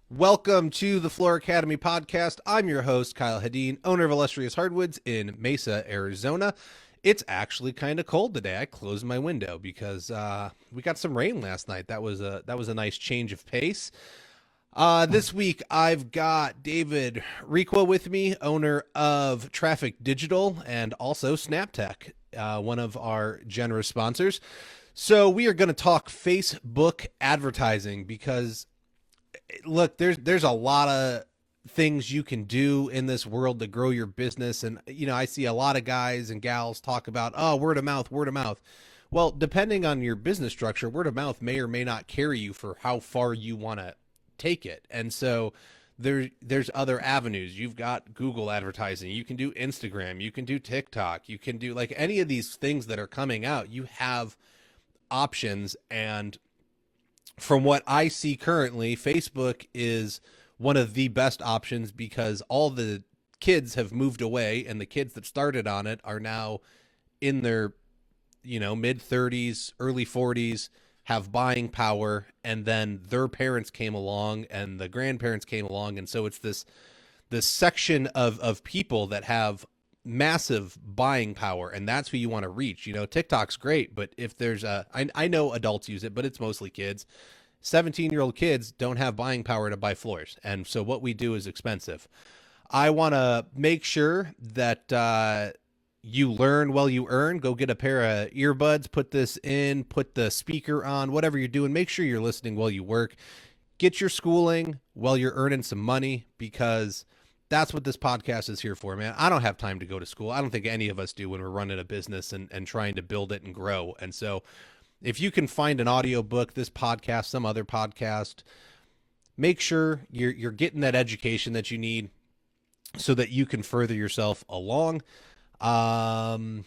Welcome to the Floor Academy podcast. I'm your host, Kyle Hedin, owner of Illustrious Hardwoods in Mesa, Arizona. It's actually kind of cold today. I closed my window because we got some rain last night. That was a nice change of pace. This week I've got David Requa with me, owner of Traffic Digital and also SnapTech, one of our generous sponsors. So we are going to talk Facebook advertising because look, there's a lot of things you can do in this world to grow your business. And, I see a lot of guys and gals talk about, oh, word of mouth, word of mouth. Well, depending on your business structure, word of mouth may or may not carry you for how far you want to take it. And so there's other avenues. You've got Google advertising. You can do Instagram. You can do TikTok. You can do like any of these things that are coming out. You have options. And from what I see currently, Facebook is one of the best options because all the kids have moved away and the kids that started on it are now in their, mid 30s, early 40s, have buying power, and then their parents came along and the grandparents came along, and so it's this section of people that have massive buying power, and that's who you want to reach. TikTok's great, but if there's I know adults use it, but it's mostly kids. 17-year-old kids don't have buying power to buy floors, and so what we do is expensive. I want to make sure that you learn while you earn. Go get a pair of earbuds, put this in, put the speaker on, whatever you're doing. Make sure you're listening while you work. Get your schooling while you're earning some money, because that's what this podcast is here for, man. I don't have time to go to school. I don't think any of us do when we're running a business and trying to build it and grow. And so if you can find an audiobook, this podcast, some other podcast, make sure you're getting that education that you need so that you can further yourself along. I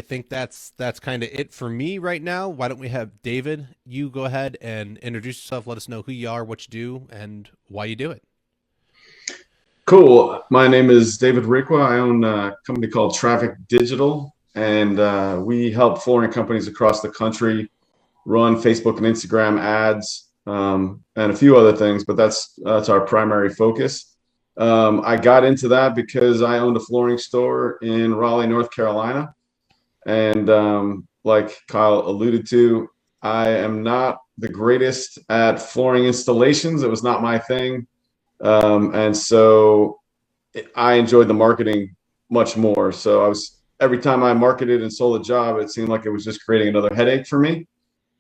think that's kind of it for me right now. Why don't we have David? You go ahead and introduce yourself. Let us know who you are, what you do, and why you do it. Cool. My name is David Requa. I own a company called Traffic Digital, and we help flooring companies across the country run Facebook and Instagram ads, and a few other things, but that's our primary focus. I got into that because I owned a flooring store in Raleigh, North Carolina, and like Kyle alluded to, I am not the greatest at flooring installations. It was not my thing. And so I enjoyed the marketing much more. So every time I marketed and sold a job, it seemed like it was just creating another headache for me.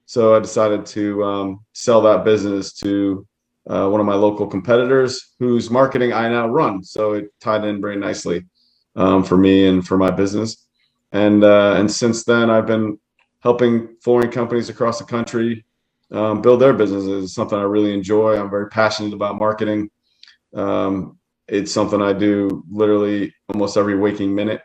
So I decided to sell that business to one of my local competitors whose marketing I now run. So it tied in very nicely for me and for my business. And since then, I've been helping flooring companies across the country build their businesses. It's something I really enjoy. I'm very passionate about marketing. It's something I do literally almost every waking minute,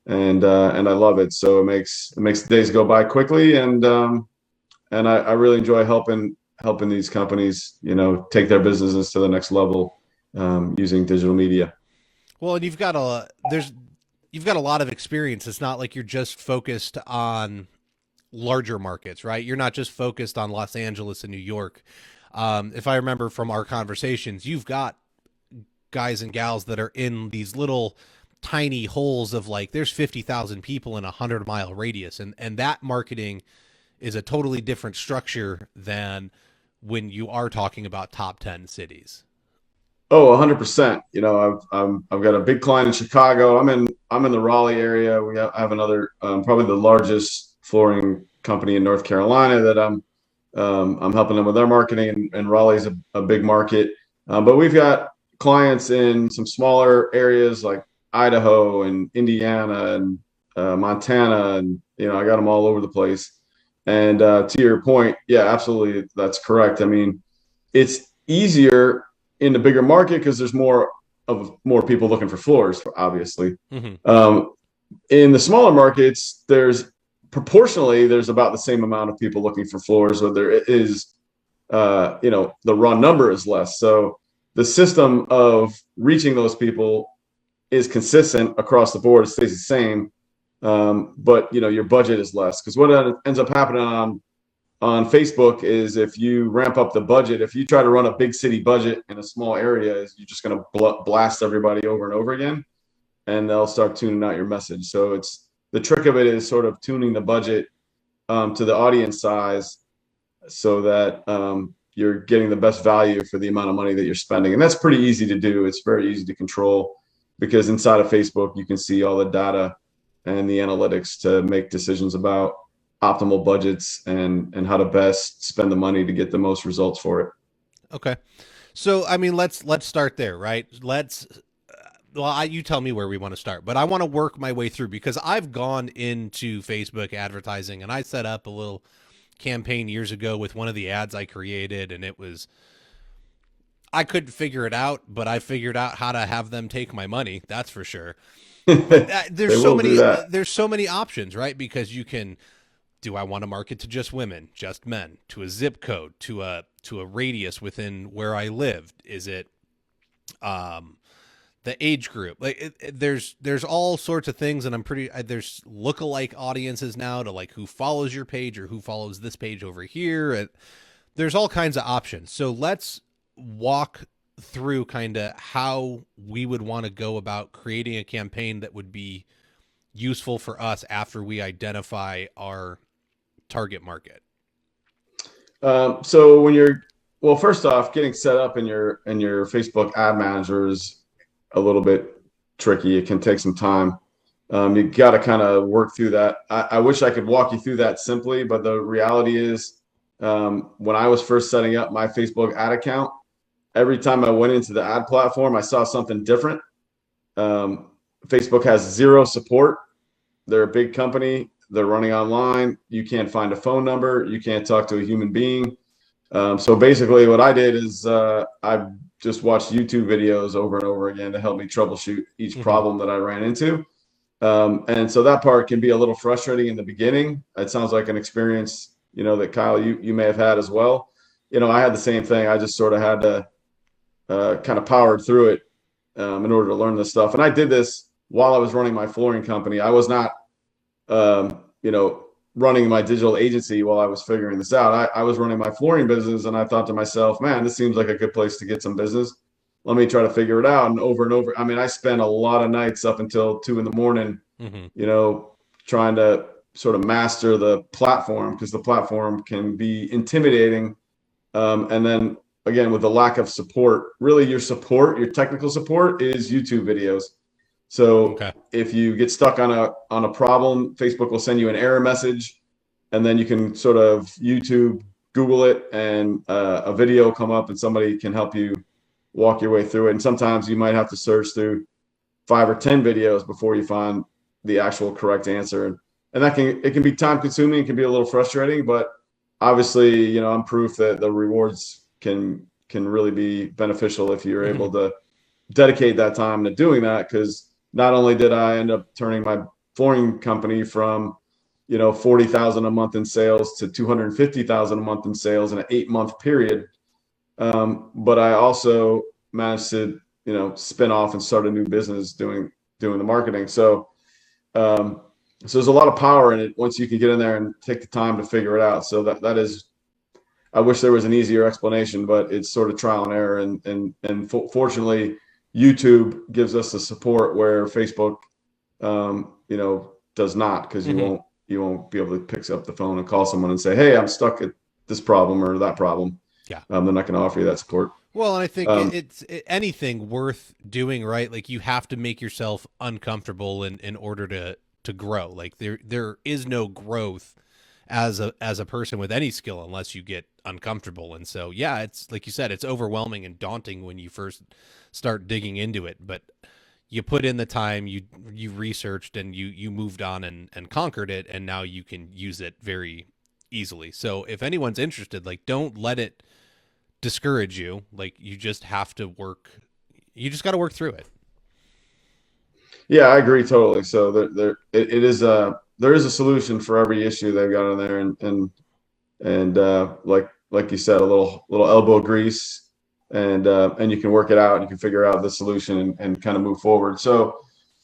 and I love it. So it makes the days go by quickly, and I really enjoy helping these companies, take their businesses to the next level using digital media. Well, and you've got a lot of experience. It's not like you're just focused on larger markets, right? You're not just focused on Los Angeles and New York. If I remember from our conversations, you've got guys and gals that are in these little tiny holes of like there's 50,000 people in a 100-mile radius, and that marketing is a totally different structure than when you are talking about top 10 cities. Oh, 100%. I've got a big client in Chicago. I'm in the Raleigh area. I have another probably the largest flooring company in North Carolina that I'm helping them with their marketing, and Raleigh's a big market. But we've got clients in some smaller areas like Idaho and Indiana and Montana, and I got them all over the place. And to your point, yeah, absolutely, that's correct. I mean, it's easier in the bigger market because there's more people looking for floors, obviously. Mm-hmm. In the smaller markets, there's about the same amount of people looking for floors, so there is, the raw number is less. So the system of reaching those people is consistent across the board. It stays the same, but your budget is less, because what ends up happening on on Facebook is if you ramp up the budget, if you try to run a big city budget in a small area, you're just going to blast everybody over and over again, and they'll start tuning out your message. So it's the trick of it is sort of tuning the budget to the audience size so that you're getting the best value for the amount of money that you're spending. And that's pretty easy to do. It's very easy to control because inside of Facebook, you can see all the data and the analytics to make decisions about optimal budgets and how to best spend the money to get the most results for it. Okay. So, I mean, let's start there, right? You tell me where we want to start, but I want to work my way through because I've gone into Facebook advertising and I set up a little campaign years ago with one of the ads I created, and I couldn't figure it out, but I figured out how to have them take my money. That's for sure. But there's so many options, right? Because you can, do I want to market to just women, just men, to a zip code, to a radius within where I lived? Is it the age group? There's all sorts of things, and there's lookalike audiences now to like who follows your page or who follows this page over here, and there's all kinds of options. So let's walk through kind of how we would want to go about creating a campaign that would be useful for us after we identify our target market. So first off, getting set up in your Facebook ad manager is a little bit tricky. It can take some time. You got to kind of work through that. I wish I could walk you through that simply, but the reality is, when I was first setting up my Facebook ad account, every time I went into the ad platform, I saw something different. Facebook has zero support. They're a big company. They're running online. You can't find a phone number. You can't talk to a human being. So basically what I did is I just watched YouTube videos over and over again to help me troubleshoot each problem that I ran into. And so that part can be a little frustrating in the beginning. It sounds like an experience, that Kyle, you may have had as well. I had the same thing. I just sort of had to kind of powered through it in order to learn this stuff. And I did this while I was running my flooring company. I was not running my digital agency while I was figuring this out. I was running my flooring business, and I thought to myself, man, this seems like a good place to get some business. Let me try to figure it out. And over. I mean, I spent a lot of nights up until 2 a.m, trying to sort of master the platform, because the platform can be intimidating. And then again, with the lack of support, really your technical support is YouTube videos. So if you get stuck on a problem, Facebook will send you an error message, and then you can sort of YouTube, Google it, and a video will come up and somebody can help you walk your way through it. And sometimes you might have to search through 5 or 10 videos before you find the actual correct answer. And it can be time consuming, it can be a little frustrating, but obviously, I'm proof that the rewards can really be beneficial if you're able to dedicate that time to doing that. Because not only did I end up turning my flooring company from, $40,000 a month in sales to $250,000 a month in sales in an 8-month period, but I also managed to, spin off and start a new business doing the marketing. So there's a lot of power in it once you can get in there and take the time to figure it out. So that is, I wish there was an easier explanation, but it's sort of trial and error. And fortunately, YouTube gives us the support where Facebook, does not, because you won't be able to pick up the phone and call someone and say, hey, I'm stuck at this problem or that problem. Yeah. They're not going to offer you that support. Well, and I think it's anything worth doing, right? Like, you have to make yourself uncomfortable in order to grow. Like, there is no growth as a person with any skill unless you get uncomfortable. And so, yeah, it's like you said, it's overwhelming and daunting when you first start digging into it, but you put in the time, you researched, and you moved on and conquered it, and now you can use it very easily. So if anyone's interested, like, don't let it discourage you. Like, you just have to you just got to work through it. Yeah, I agree totally. So there is a solution for every issue they've got in there, and like you said, a little elbow grease, and you can work it out, and you can figure out the solution and kind of move forward. So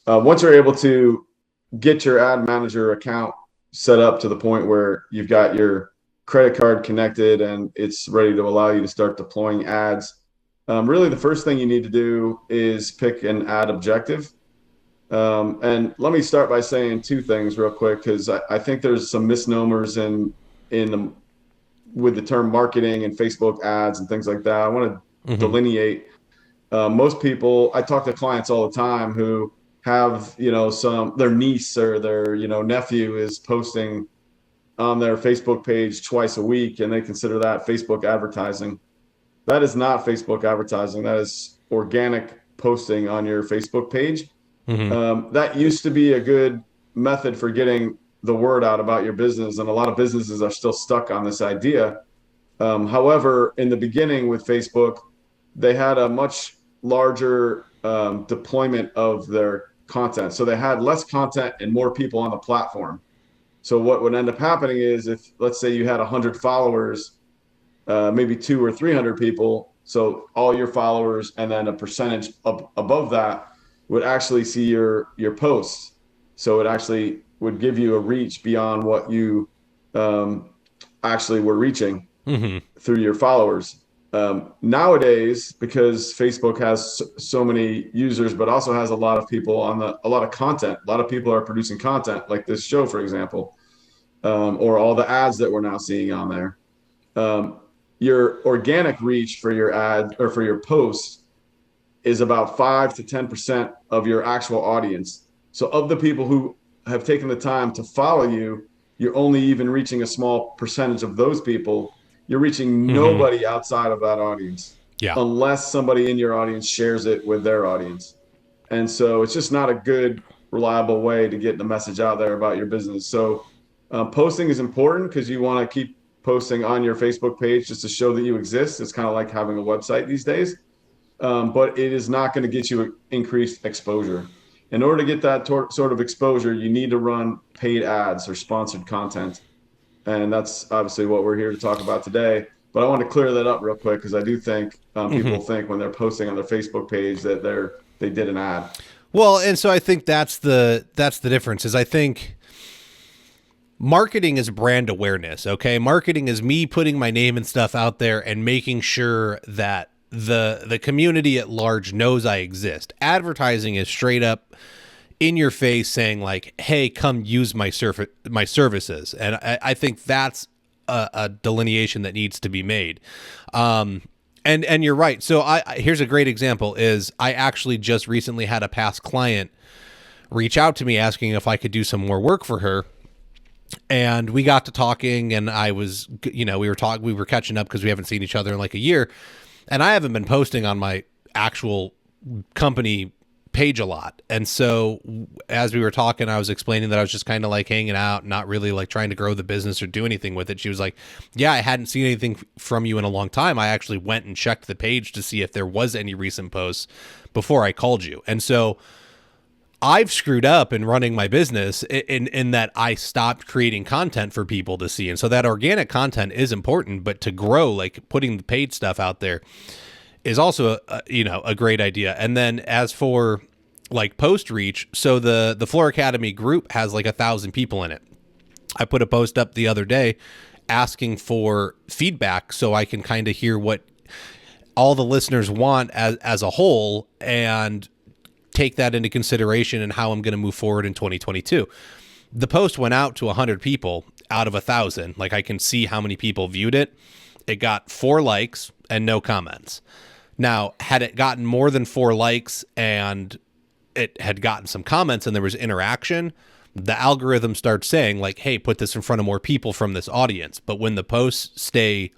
once you're able to get your ad manager account set up to the point where you've got your credit card connected, and it's ready to allow you to start deploying ads. Really, the first thing you need to do is pick an ad objective. And let me start by saying two things real quick, because I think there's some misnomers in with the term marketing and Facebook ads and things like that. I want to Mm-hmm. delineate. Most people, I talk to clients all the time who have, their niece or their, nephew is posting on their Facebook page twice a week, and they consider that Facebook advertising. That is not Facebook advertising. That is organic posting on your Facebook page. Mm-hmm. That used to be a good method for getting the word out about your business, and a lot of businesses are still stuck on this idea. However, in the beginning with Facebook, they had a much larger deployment of their content. So they had less content and more people on the platform. So what would end up happening is, if let's say you had 100 followers, maybe 200 or 300 people, so all your followers and then a percentage above that would actually see your posts. So it actually would give you a reach beyond what you actually were reaching Mm-hmm. through your followers. Nowadays, because Facebook has so many users, but also has a lot of people a lot of content. A lot of people are producing content, like this show, for example, or all the ads that we're now seeing on there. Your organic reach for your ad or for your posts is about 5 to 10% of your actual audience. So of the people who have taken the time to follow you, you're only even reaching a small percentage of those people. You're reaching Mm-hmm. nobody outside of that audience, Yeah. unless somebody in your audience shares it with their audience. And so it's just not a good, reliable way to get the message out there about your business. So posting is important because you want to keep posting on your Facebook page just to show that you exist. It's kind of like having a website these days. But it is not going to get you increased exposure. In order to get that sort of exposure, you need to run paid ads or sponsored content. And that's obviously what we're here to talk about today. But I want to clear that up real quick, because I do think people think when they're posting on their Facebook page that they did an ad. Well, and so I think that's the difference. Is I think marketing is brand awareness. Okay, marketing is me putting my name and stuff out there and making sure that the community at large knows I exist. Advertising is straight up in your face saying like, hey, come use my services. And I think that's a delineation that needs to be made. And you're right. So here's a great example is I actually just recently had a past client reach out to me asking if I could do some more work for her. And we got to talking, and I was, we were catching up because we haven't seen each other in like a year. And I haven't been posting on my actual company page a lot. And so as we were talking, I was explaining that I was just kind of like hanging out, not really like trying to grow the business or do anything with it. She was like, yeah, I hadn't seen anything from you in a long time. I actually went and checked the page to see if there was any recent posts before I called you. And so I've screwed up in running my business in that I stopped creating content for people to see. And so that organic content is important, but to grow, like putting the paid stuff out there is also a great idea. And then as for like post reach, so the Floor Academy group has like 1,000 people in it. I put a post up the other day asking for feedback so I can kind of hear what all the listeners want as a whole and take that into consideration and how I'm going to move forward in 2022. The post went out to 100 people out of 1,000. Like I can see how many people viewed it. It got 4 likes and no comments. Now, had it gotten more than 4 likes and it had gotten some comments and there was interaction, the algorithm starts saying like, hey, put this in front of more people from this audience. But when the posts stay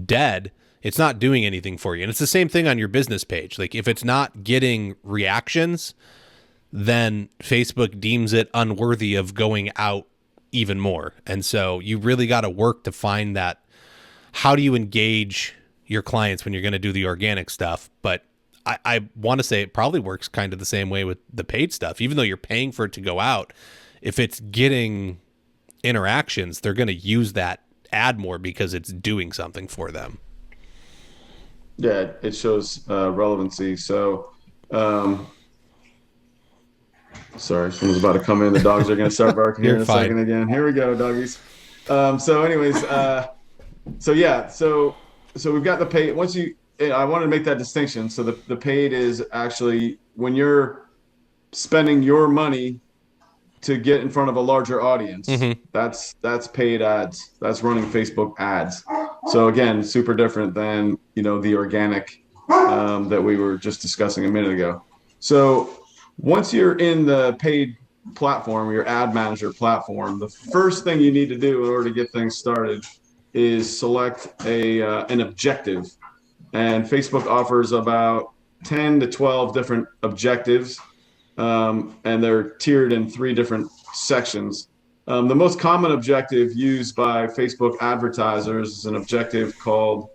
dead, it's not doing anything for you. And it's the same thing on your business page. Like if it's not getting reactions, then Facebook deems it unworthy of going out even more. And so you really got to work to find that. How do you engage your clients when you're going to do the organic stuff? But I want to say it probably works kind of the same way with the paid stuff. Even though you're paying for it to go out, if it's getting interactions, they're going to use that ad more because it's doing something for them. Yeah, it shows relevancy. So, sorry, someone's about to come in. The dogs are going to start barking here in a second again. Here we go, doggies. So anyways, so yeah, so we've got the paid. I wanted to make that distinction. So the paid is actually when you're spending your money to get in front of a larger audience. Mm-hmm. That's paid ads. That's running Facebook ads. So again, super different than the organic that we were just discussing a minute ago. So once you're in the paid platform, your ad manager platform, the first thing you need to do in order to get things started is select an objective. And Facebook offers about 10 to 12 different objectives, and they're tiered in 3 different sections. The most common objective used by Facebook advertisers is an objective called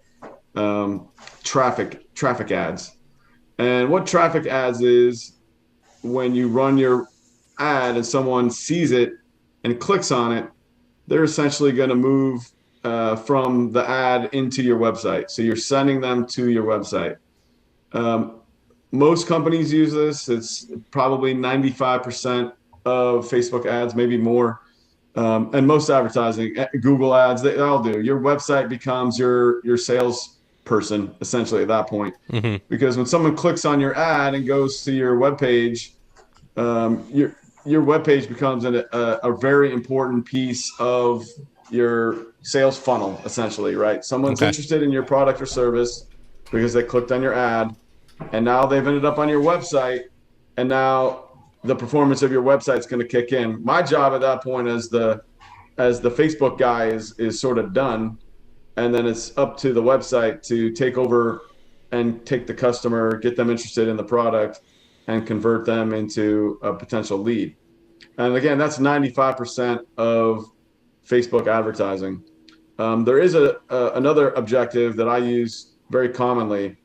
traffic ads. And what traffic ads is, when you run your ad and someone sees it and clicks on it, they're essentially going to move from the ad into your website. So you're sending them to your website. Um, Most companies use this. It's probably 95% of Facebook ads, maybe more. And most advertising, Google ads, they all do. Your website becomes your sales person essentially at that point. Mm-hmm. Because when someone clicks on your ad and goes to your webpage, your webpage becomes a very important piece of your sales funnel, essentially, right? Someone's Okay. interested in your product or service because they clicked on your ad, and now they've ended up on your website, and now the performance of your website is going to kick in. My job at that point as the Facebook guy is sort of done, and then it's up to the website to take over and take the customer, get them interested in the product, and convert them into a potential lead. And again, that's 95% of Facebook advertising. There is another objective that I use very commonly,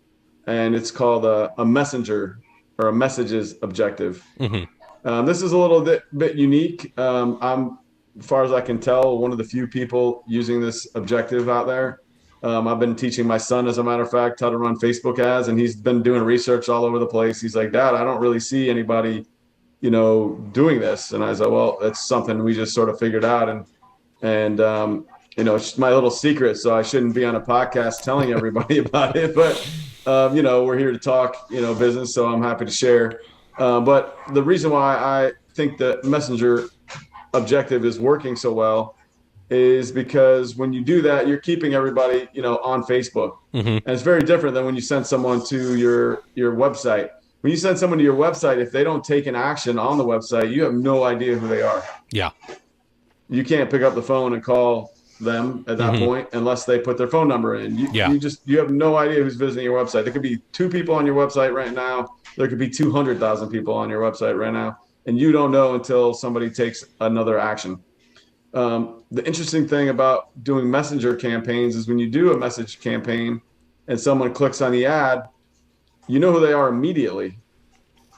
and it's called a messenger or a messages objective. Mm-hmm. This is a little bit unique. I'm, as far as I can tell, one of the few people using this objective out there. I've been teaching my son, as a matter of fact, how to run Facebook ads, and he's been doing research all over the place. He's like, "Dad, I don't really see anybody, doing this." And I was like, "Well, it's something we just sort of figured out, and it's my little secret, so I shouldn't be on a podcast telling everybody about it. But we're here to talk, business, so I'm happy to share." But the reason why I think the messenger objective is working so well is because when you do that, you're keeping everybody, on Facebook. Mm-hmm. And it's very different than when you send someone to your website. When you send someone to your website, if they don't take an action on the website, you have no idea who they are. Yeah. You can't pick up the phone and call them at that point unless they put their phone number in. You have no idea who's visiting your website. There could be 2 people on your website right now. There could be 200,000 people on your website right now, and you don't know until somebody takes another action. The interesting thing about doing messenger campaigns is when you do a message campaign and someone clicks on the ad, you know who they are immediately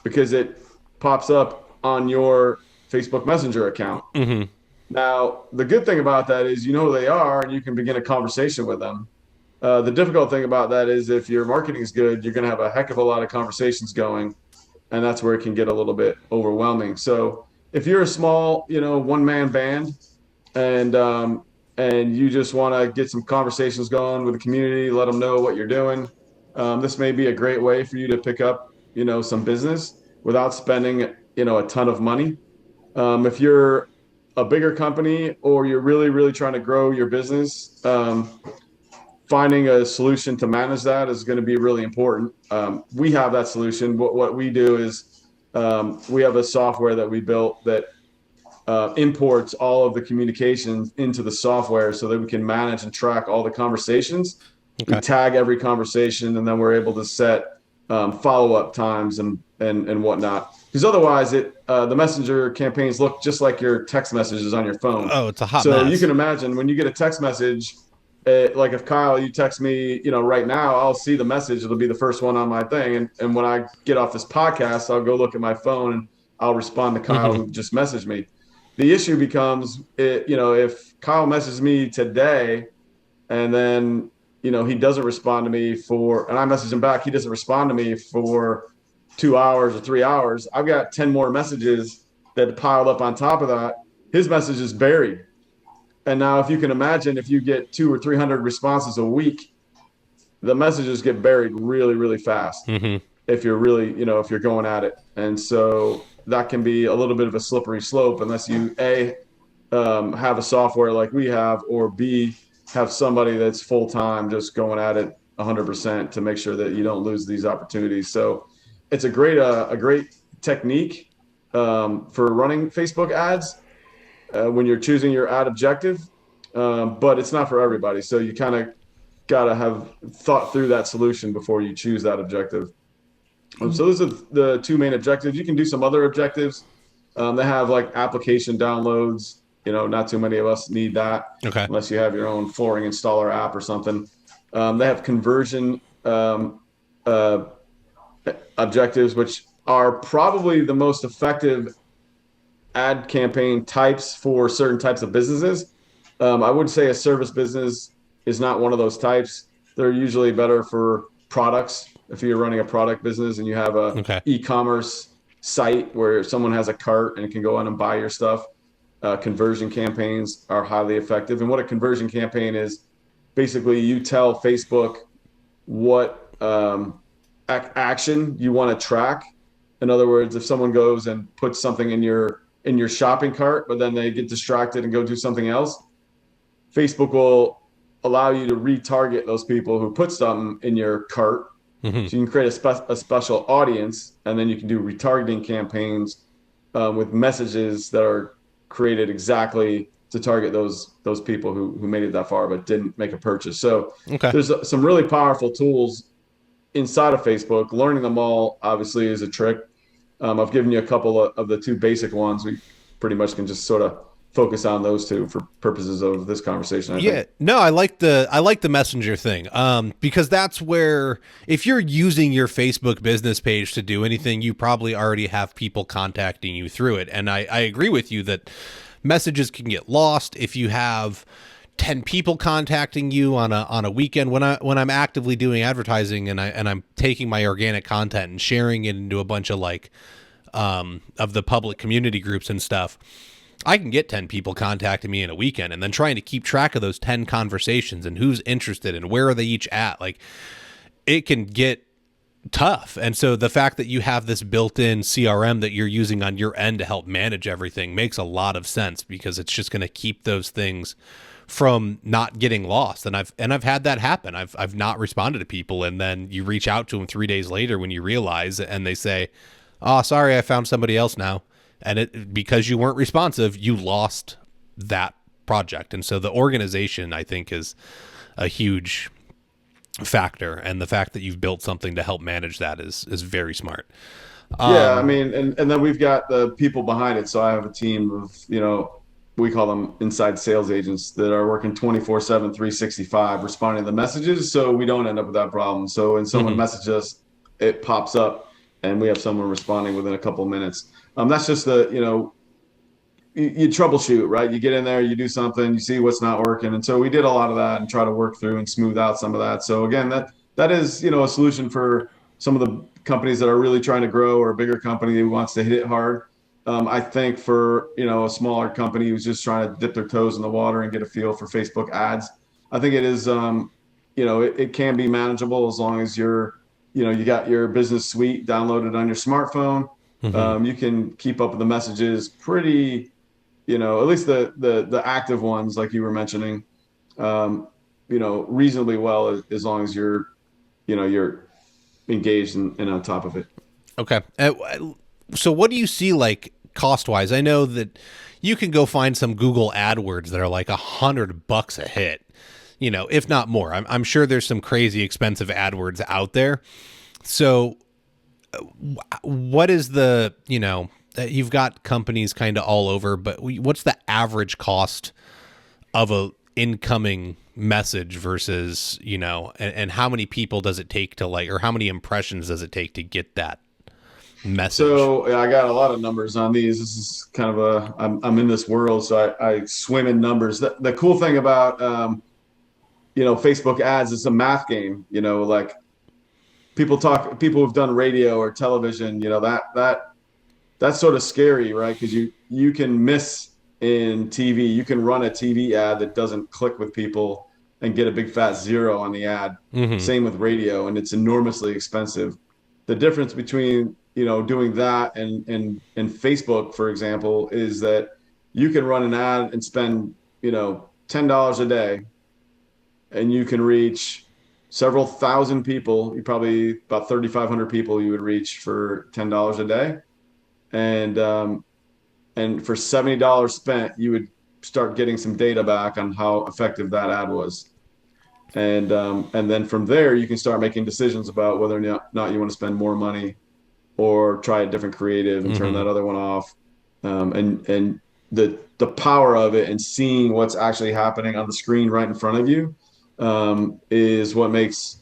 because it pops up on your Facebook Messenger account. Mm-hmm. Now, the good thing about that is you know who they are and you can begin a conversation with them. The difficult thing about that is if your marketing is good, you're going to have a heck of a lot of conversations going, and that's where it can get a little bit overwhelming. So if you're a small, one-man band, and you just want to get some conversations going with the community, let them know what you're doing, this may be a great way for you to pick up, some business without spending, a ton of money. If you're a bigger company or you're really, really trying to grow your business, finding a solution to manage that is going to be really important. We have that solution. What we do is we have a software that we built that imports all of the communications into the software so that we can manage and track all the conversations. Okay. We tag every conversation, and then we're able to set follow-up times and whatnot. Because otherwise, the messenger campaigns look just like your text messages on your phone. Oh, it's a hot so mess. You can imagine when you get a text message, like if Kyle, you text me, right now, I'll see the message. It'll be the first one on my thing. And when I get off this podcast, I'll go look at my phone and I'll respond to Kyle who just messaged me. The issue becomes, if Kyle messages me today and then, he doesn't respond to me and I message him back, he doesn't respond to me for 2 hours or 3 hours, I've got 10 more messages that piled up on top of that. His message is buried. And now if you can imagine, if you get 200 or 300 responses a week, the messages get buried really, really fast. Mm-hmm. If you're really, if you're going at it. And so that can be a little bit of a slippery slope unless you have a software like we have, or B, have somebody that's full time just going at it 100% to make sure that you don't lose these opportunities. So it's a great technique for running Facebook ads when you're choosing your ad objective, but it's not for everybody. So you kind of got to have thought through that solution before you choose that objective. So those are the two main objectives. You can do some other objectives. They have like application downloads. Not too many of us need that Okay. unless you have your own flooring installer app or something. They have conversion uh, objectives, which are probably the most effective ad campaign types for certain types of businesses. I would say a service business is not one of those types. They're usually better for products. If you're running a product business and you have a Okay. e-commerce site where someone has a cart and can go on and buy your stuff, conversion campaigns are highly effective. And what a conversion campaign is, basically you tell Facebook what action you want to track. In other words, if someone goes and puts something in your shopping cart, but then they get distracted and go do something else, Facebook will allow you to retarget those people who put something in your cart. Mm-hmm. So you can create a special audience, and then you can do retargeting campaigns with messages that are created exactly to target those people who made it that far but didn't make a purchase. So Okay. there's some really powerful tools inside of Facebook. Learning them all obviously is a trick. I've given you a couple of the two basic ones. We pretty much can just sort of focus on those two for purposes of this conversation, I think. No, I like the messenger thing. Because that's where, if you're using your Facebook business page to do anything, you probably already have people contacting you through it. And I agree with you that messages can get lost if you have 10 people contacting you on a weekend. When I'm actively doing advertising and I'm taking my organic content and sharing it into a bunch of of the public community groups and stuff, I can get 10 people contacting me in a weekend, and then trying to keep track of those 10 conversations and who's interested and where are they each at. Like, it can get tough. And so the fact that you have this built-in CRM that you're using on your end to help manage everything makes a lot of sense, because it's just going to keep those things from not getting lost. And I've had that happen. I've not responded to people, and then you reach out to them 3 days later when you realize, and they say, "Oh, sorry, I found somebody else now." And because you weren't responsive, you lost that project. And so the organization, I think, is a huge factor. And the fact that you've built something to help manage that is very smart. Yeah, I mean, and then we've got the people behind it. So I have a team of, we call them inside sales agents that are working 24/7, 365, responding to the messages. So we don't end up with that problem. So when someone messages us, it pops up and we have someone responding within a couple of minutes. That's just you troubleshoot, right? You get in there, you do something, you see what's not working. And so we did a lot of that and try to work through and smooth out some of that. So again, that is, a solution for some of the companies that are really trying to grow, or a bigger company who wants to hit it hard. I think for, a smaller company who's just trying to dip their toes in the water and get a feel for Facebook ads, I think it is, it can be manageable as long as you got your business suite downloaded on your smartphone. You can keep up with the messages pretty, at least the active ones, like you were mentioning, reasonably well, as long as you're engaged and on top of it. Okay. So what do you see, like, cost wise? I know that you can go find some Google AdWords that are like $100 a hit, if not more. I'm sure there's some crazy expensive AdWords out there. So what is you've got companies kind of all over, but what's the average cost of a incoming message versus, and how many people does it take to, or how many impressions does it take to get that message? So yeah, I got a lot of numbers on these. This is kind of I'm in this world, so I swim in numbers. The cool thing about, Facebook ads is a math game, like people who've done radio or television, that's sort of scary, right? Because you can miss in TV. You can run a TV ad that doesn't click with people and get a big fat zero on the ad. Mm-hmm. Same with radio, and it's enormously expensive. The difference between, doing that and Facebook, for example, is that you can run an ad and spend, $10 a day, and you can reach several thousand people. You probably about 3,500 people you would reach for $10 a day, and for $70 spent, you would start getting some data back on how effective that ad was. And then from there, you can start making decisions about whether or not you want to spend more money or try a different creative and turn Mm-hmm. that other one off. And the power of it and seeing what's actually happening on the screen right in front of you is what makes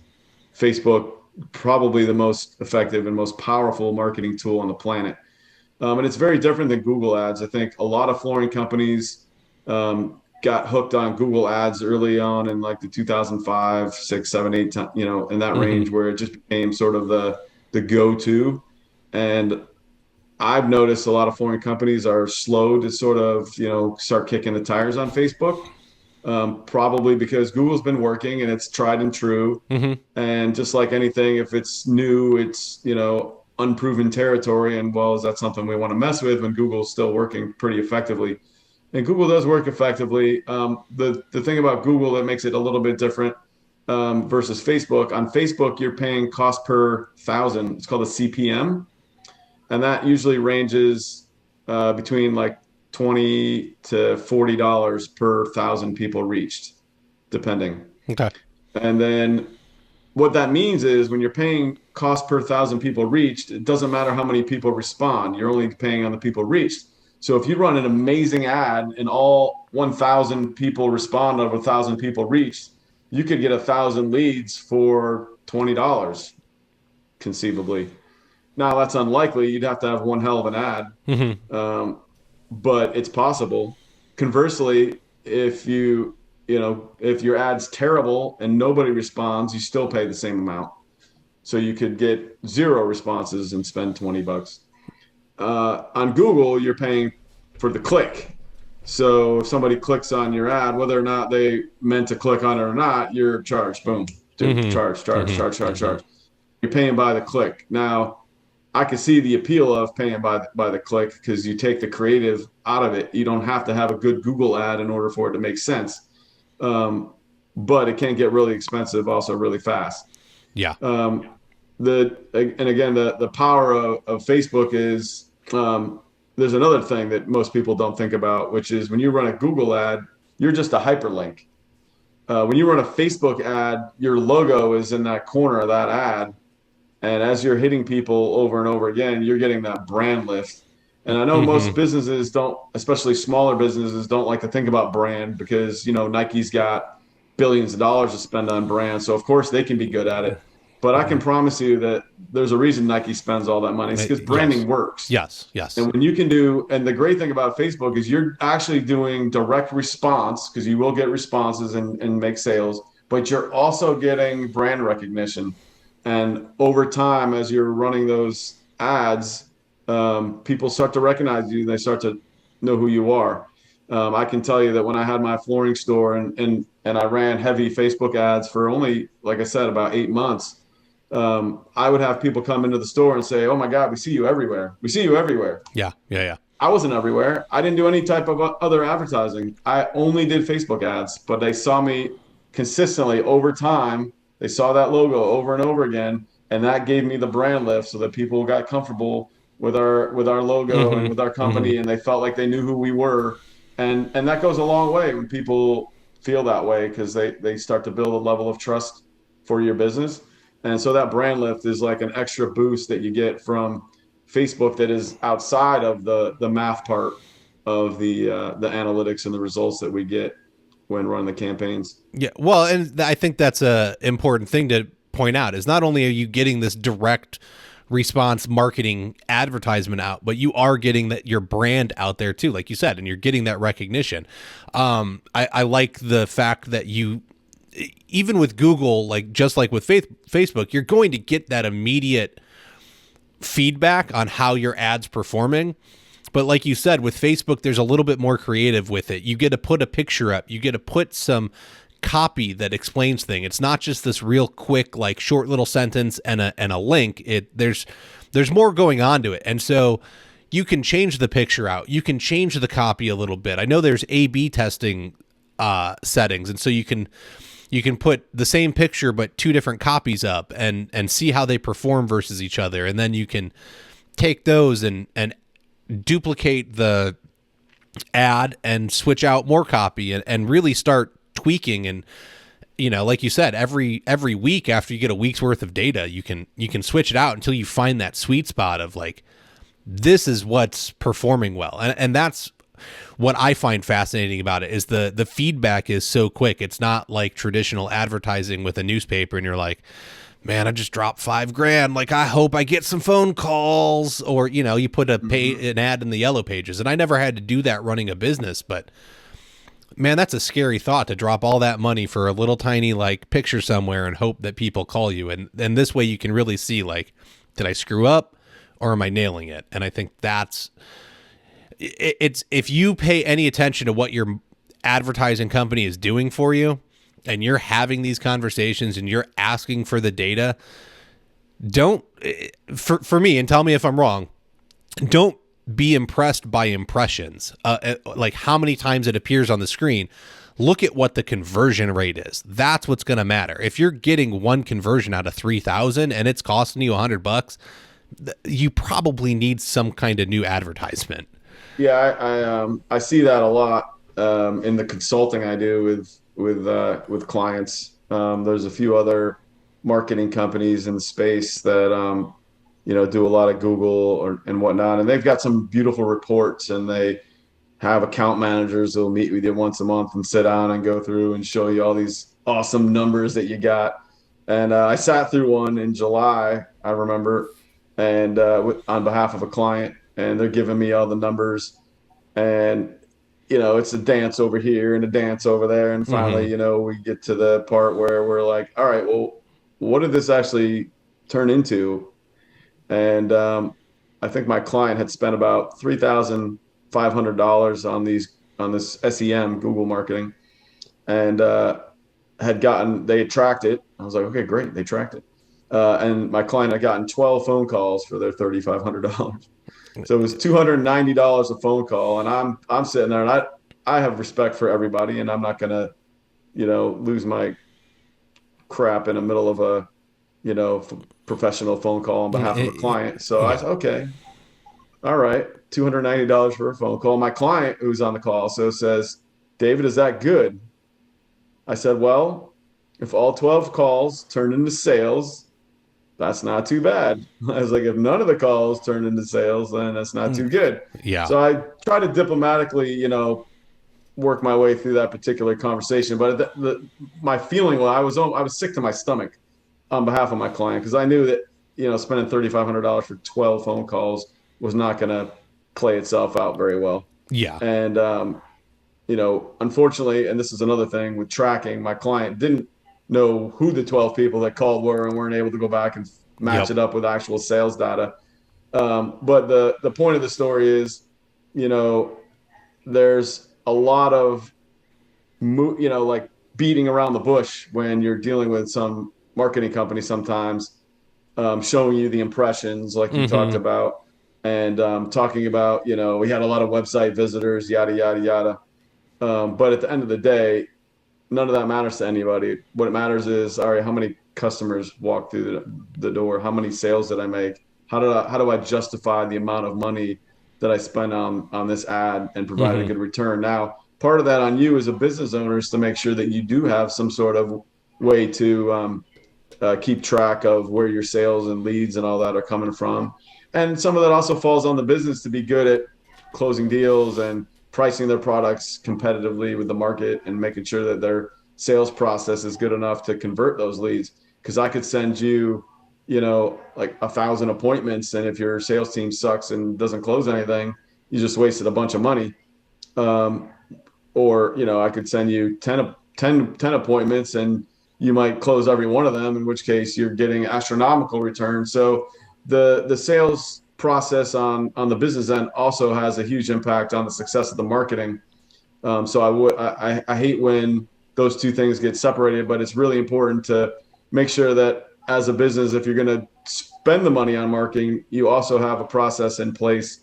Facebook probably the most effective and most powerful marketing tool on the planet. And it's very different than Google ads. I think a lot of flooring companies got hooked on Google ads early on in like the 2005, 6, 7, 8, 10, in that Mm-hmm. range, where it just became sort of the go-to. And I've noticed a lot of flooring companies are slow to sort of, start kicking the tires on Facebook, probably because Google's been working and it's tried and true. Mm-hmm. And just like anything, if it's new, it's, unproven territory. And well, is that something we want to mess with when Google's still working pretty effectively? And Google does work effectively. The thing about Google that makes it a little bit different versus Facebook, on Facebook, you're paying cost per thousand. It's called a CPM. And that usually ranges between like $20 to $40 per thousand people reached, depending. Okay. And then what that means is when you're paying cost per thousand people reached, it doesn't matter how many people respond. You're only paying on the people reached. So if you run an amazing ad and all 1,000 people respond over 1,000 people reached, you could get 1,000 leads for $20, conceivably. Now that's unlikely. You'd have to have one hell of an ad, Mm-hmm. but it's possible. Conversely, if your ad's terrible and nobody responds, you still pay the same amount. So you could get 0 responses and spend $20. On Google, you're paying for the click. So if somebody clicks on your ad, whether or not they meant to click on it or not, you're charged. Boom. Mm-hmm. Charge. Mm-hmm. You're paying by the click. Now, I can see the appeal of paying by the click because you take the creative out of it. You don't have to have a good Google ad in order for it to make sense. But it can get really expensive also really fast. Yeah. The power of Facebook is there's another thing that most people don't think about, which is when you run a Google ad, you're just a hyperlink. When you run a Facebook ad, your logo is in that corner of that ad. And as you're hitting people over and over again, you're getting that brand lift. And I know most businesses don't, especially smaller businesses, don't like to think about brand because, Nike's got billions of dollars to spend on brand. So, of course, they can be good at it. But I can promise you that there's a reason Nike spends all that money. It's because branding works. Yes. And when you can and the great thing about Facebook is you're actually doing direct response because you will get responses and make sales, but you're also getting brand recognition. And over time, as you're running those ads, people start to recognize you. They start to know who you are. I can tell you that when I had my flooring store and I ran heavy Facebook ads for only, like I said, about 8 months, I would have people come into the store and say, "Oh my God, we see you everywhere. We see you everywhere." Yeah. I wasn't everywhere. I didn't do any type of other advertising. I only did Facebook ads, but they saw me consistently over time. They saw that logo over and over again, and that gave me the brand lift so that people got comfortable with our logo and with our company, and they felt like they knew who we were. And that goes a long way when people feel that way because they start to build a level of trust for your business. And so that brand lift is like an extra boost that you get from Facebook that is outside of the math part of the analytics and the results that we get when running the campaigns. Yeah. Well, and I think that's a important thing to point out is not only are you getting this direct response marketing advertisement out, but you are getting that your brand out there too, like you said, and you're getting that recognition. I like the fact that you, even with Google, like just like with Facebook, you're going to get that immediate feedback on how your ad's performing. But like you said, with Facebook, there's a little bit more creative with it. You get to put a picture up. You get to put some copy that explains things. It's not just this real quick, like short little sentence and a link. There's more going on to it. And so you can change the picture out. You can change the copy a little bit. I know there's A/B testing settings, and so you can put the same picture but two different copies up and see how they perform versus each other. And then you can take those and duplicate the ad and switch out more copy and really start tweaking. And like you said, every week after you get a week's worth of data, you can switch it out until you find that sweet spot of like, this is what's performing well. And that's what I find fascinating about it, is the feedback is so quick. It's not like traditional advertising with a newspaper and you're like, man, I just dropped $5,000. Like, I hope I get some phone calls, or, you put an ad in the yellow pages. And I never had to do that running a business, but man, that's a scary thought, to drop all that money for a little tiny like picture somewhere and hope that people call you. And this way you can really see, like, did I screw up or am I nailing it? And I think it's if you pay any attention to what your advertising company is doing for you, and you're having these conversations and you're asking for the data, for me, and tell me if I'm wrong, don't be impressed by impressions, like how many times it appears on the screen. Look at what the conversion rate is. That's what's going to matter. If you're getting one conversion out of 3,000 and it's costing you $100, you probably need some kind of new advertisement. Yeah, I see that a lot in the consulting I do with clients. There's a few other marketing companies in the space that do a lot of Google and whatnot, and they've got some beautiful reports, and they have account managers who'll meet with you once a month and sit down and go through and show you all these awesome numbers that you got. And I sat through one in July, I remember, and on behalf of a client, and they're giving me all the numbers, and it's a dance over here and a dance over there. And finally, we get to the part where we're like, all right, well, what did this actually turn into? And I think my client had spent about $3,500 on this SEM, Google marketing, and they had tracked it. I was like, okay, great. They tracked it. And my client had gotten 12 phone calls for their $3,500. So it was $290 a phone call, and I'm sitting there, and I have respect for everybody, and I'm not gonna, lose my crap in the middle of a, professional phone call on behalf of a client. So I said, okay, all right, $290 for a phone call. My client, who's on the call, also says, David, is that good? I said, well, if all 12 calls turned into sales, that's not too bad. I was like, if none of the calls turned into sales, then that's not too good. Yeah. So I try to diplomatically, work my way through that particular conversation. But my feeling was I was sick to my stomach on behalf of my client, because I knew that, spending $3,500 for 12 phone calls was not going to play itself out very well. Yeah. And, unfortunately, and this is another thing with tracking, my client didn't know who the 12 people that called were and weren't able to go back and match it up with actual sales data. But the point of the story is, there's a lot of, like beating around the bush when you're dealing with some marketing company sometimes, showing you the impressions like you talked about, and talking about, we had a lot of website visitors, yada, yada, yada. But at the end of the day, none of that matters to anybody. What it matters is, all right, how many customers walked through the door? How many sales did I make? How do I justify the amount of money that I spent on this ad and provide a good return? Now, part of that on you as a business owner is to make sure that you do have some sort of way to keep track of where your sales and leads and all that are coming from. And some of that also falls on the business to be good at closing deals and pricing their products competitively with the market and making sure that their sales process is good enough to convert those leads. Because I could send you, like 1,000 appointments, and if your sales team sucks and doesn't close anything, you just wasted a bunch of money. Or, I could send you 10 appointments and you might close every one of them, in which case you're getting astronomical returns. So the sales process on the business end also has a huge impact on the success of the marketing. So I hate when those two things get separated, but it's really important to make sure that as a business, if you're going to spend the money on marketing, you also have a process in place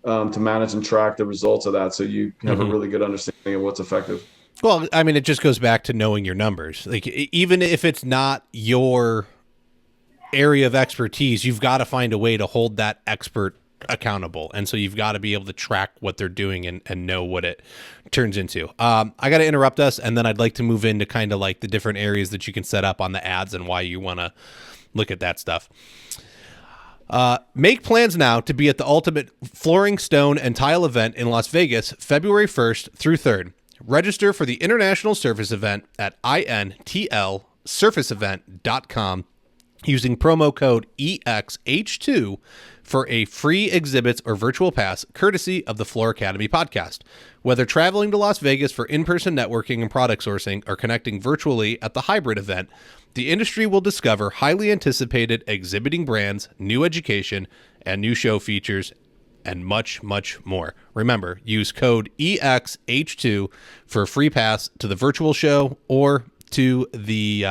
to manage and track the results of that, so you have a really good understanding of what's effective. Well, I mean, it just goes back to knowing your numbers. Like, even if it's not your area of expertise, you've got to find a way to hold that expert accountable. And so you've got to be able to track what they're doing and know what it turns into. I got to interrupt us, and then I'd like to move into kind of like the different areas that you can set up on the ads and why you want to look at that stuff. Make plans now to be at the Ultimate Flooring, Stone, and Tile event in Las Vegas, February 1st through 3rd. Register for the International Surface Event at intlsurfaceevent.com using promo code EXH2 for a free exhibits or virtual pass courtesy of the Floor Academy podcast. Whether traveling to Las Vegas for in-person networking and product sourcing or connecting virtually at the hybrid event, the industry will discover highly anticipated exhibiting brands, new education, and new show features, and much, much more. Remember, use code EXH2 for a free pass to the virtual show or to the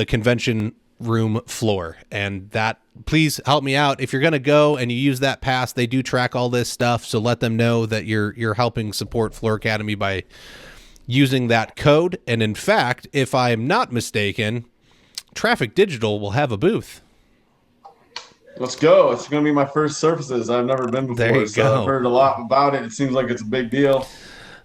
convention room floor. And that, please help me out. If you're going to go and you use that pass, they do track all this stuff. So let them know that you're helping support Floor Academy by using that code. And in fact, if I'm not mistaken, Traffic Digital will have a booth. Let's go. It's going to be my first surfaces. I've never been before. There you go. I've heard a lot about it. It seems like it's a big deal.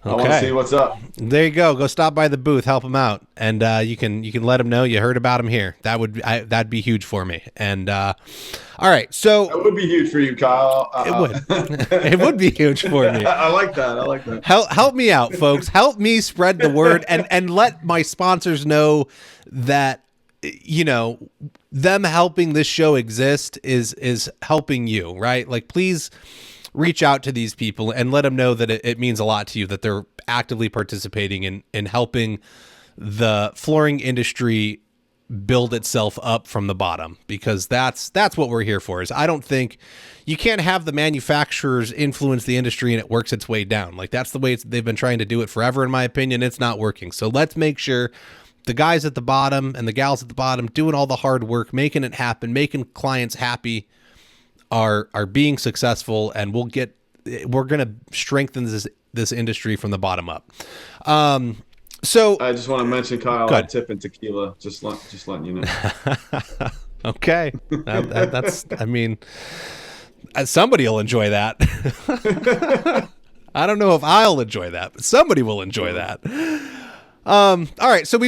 I want to see what's up. There you go. Go stop by the booth, help them out, and you can let them know you heard about them here. That'd be huge for me. And all right, so it would be huge for you, Kyle. It would. It would be huge for me. I like that. Help me out, folks. Help me spread the word and let my sponsors know that, you know, them helping this show exist is helping you, right? Like, please reach out to these people and let them know that it means a lot to you, that they're actively participating in helping the flooring industry build itself up from the bottom, because that's what we're here for. Is I don't think you can't have the manufacturers influence the industry and it works its way down. Like, that's the way they've been trying to do it forever. In my opinion, it's not working. So let's make sure the guys at the bottom and the gals at the bottom doing all the hard work, making it happen, making clients happy, are being successful, and we're going to strengthen this industry from the bottom up. So I just want to mention, Kyle, I tip in tequila, just letting you know. Okay. That's, I mean, somebody will enjoy that. I don't know if I'll enjoy that, but somebody will enjoy that. All right. So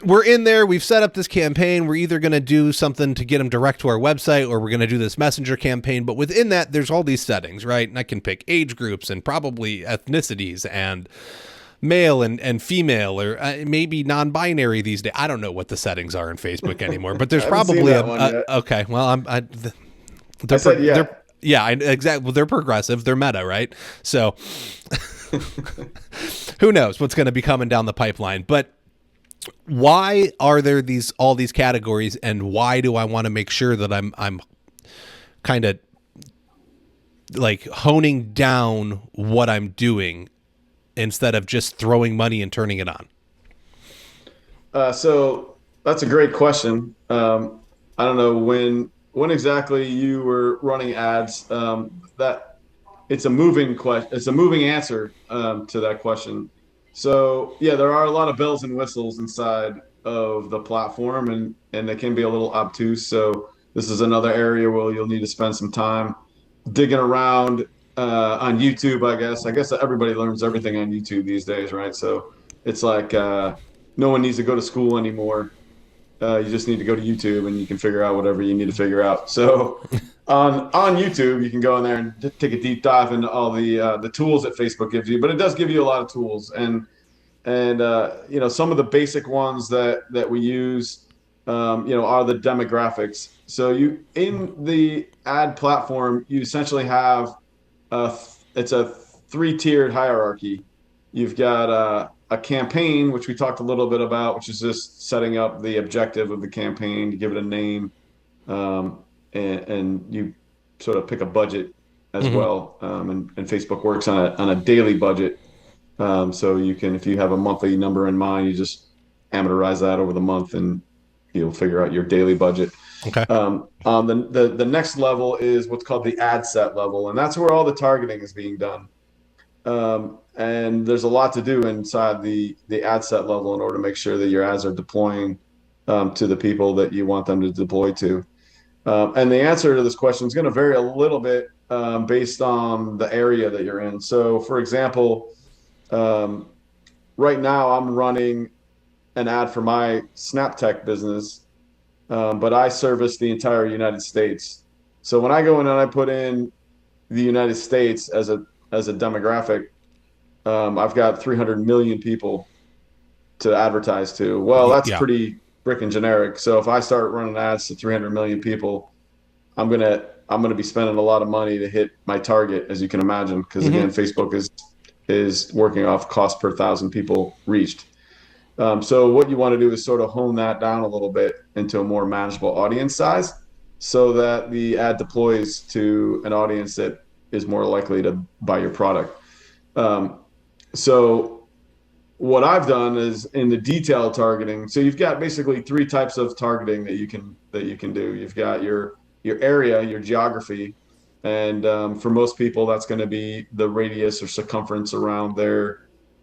we're in there. We've set up this campaign. We're either going to do something to get them direct to our website, or we're going to do this messenger campaign. But within that, there's all these settings, right? And I can pick age groups and probably ethnicities and male and female, or maybe non-binary these days. I don't know what the settings are in Facebook anymore, but there's probably okay. Well, exactly. Well, they're progressive. They're meta, right? So who knows what's going to be coming down the pipeline, but why are there all these categories, and why do I want to make sure that I'm kind of like honing down what I'm doing instead of just throwing money and turning it on? So that's a great question. I don't know when exactly you were running ads. That it's a moving question. It's a moving answer to that question. So yeah, there are a lot of bells and whistles inside of the platform, and they can be a little obtuse. So this is another area where you'll need to spend some time digging around on YouTube. I guess everybody learns everything on YouTube these days, right? So it's like no one needs to go to school anymore. You just need to go to YouTube and you can figure out whatever you need to figure out. So on YouTube, you can go in there and take a deep dive into all the tools that Facebook gives you, but it does give you a lot of tools. And you know, some of the basic ones that we use, you know, are the demographics. So you, in the ad platform, you essentially have it's a 3-tiered hierarchy. You've got a campaign, which we talked a little bit about, which is just setting up the objective of the campaign, to give it a name. and you sort of pick a budget as Hmm. well. And Facebook works on a daily budget. So you can, if you have a monthly number in mind, you just amortize that over the month and you'll figure out your daily budget. Okay. The next level is what's called the ad set level, and that's where all the targeting is being done. And there's a lot to do inside the ad set level in order to make sure that your ads are deploying to the people that you want them to deploy to. And the answer to this question is going to vary a little bit based on the area that you're in. So, for example, um, right now I'm running an ad for my SnapTech business, but I service the entire United States. So when I go in and I put in the United States as a demographic, I've got 300 million people to advertise to. Well, that's Yeah. pretty freaking generic. So if I start running ads to 300 million people, I'm gonna be spending a lot of money to hit my target, as you can imagine, because Hmm. again, Facebook is working off cost per thousand people reached. So what you want to do is sort of hone that down a little bit into a more manageable audience size, so that the ad deploys to an audience that is more likely to buy your product. Um, so what I've done is in the detailed targeting. So you've got basically three types of targeting that you can do. You've got your area, your geography, and for most people, that's going to be the radius or circumference around their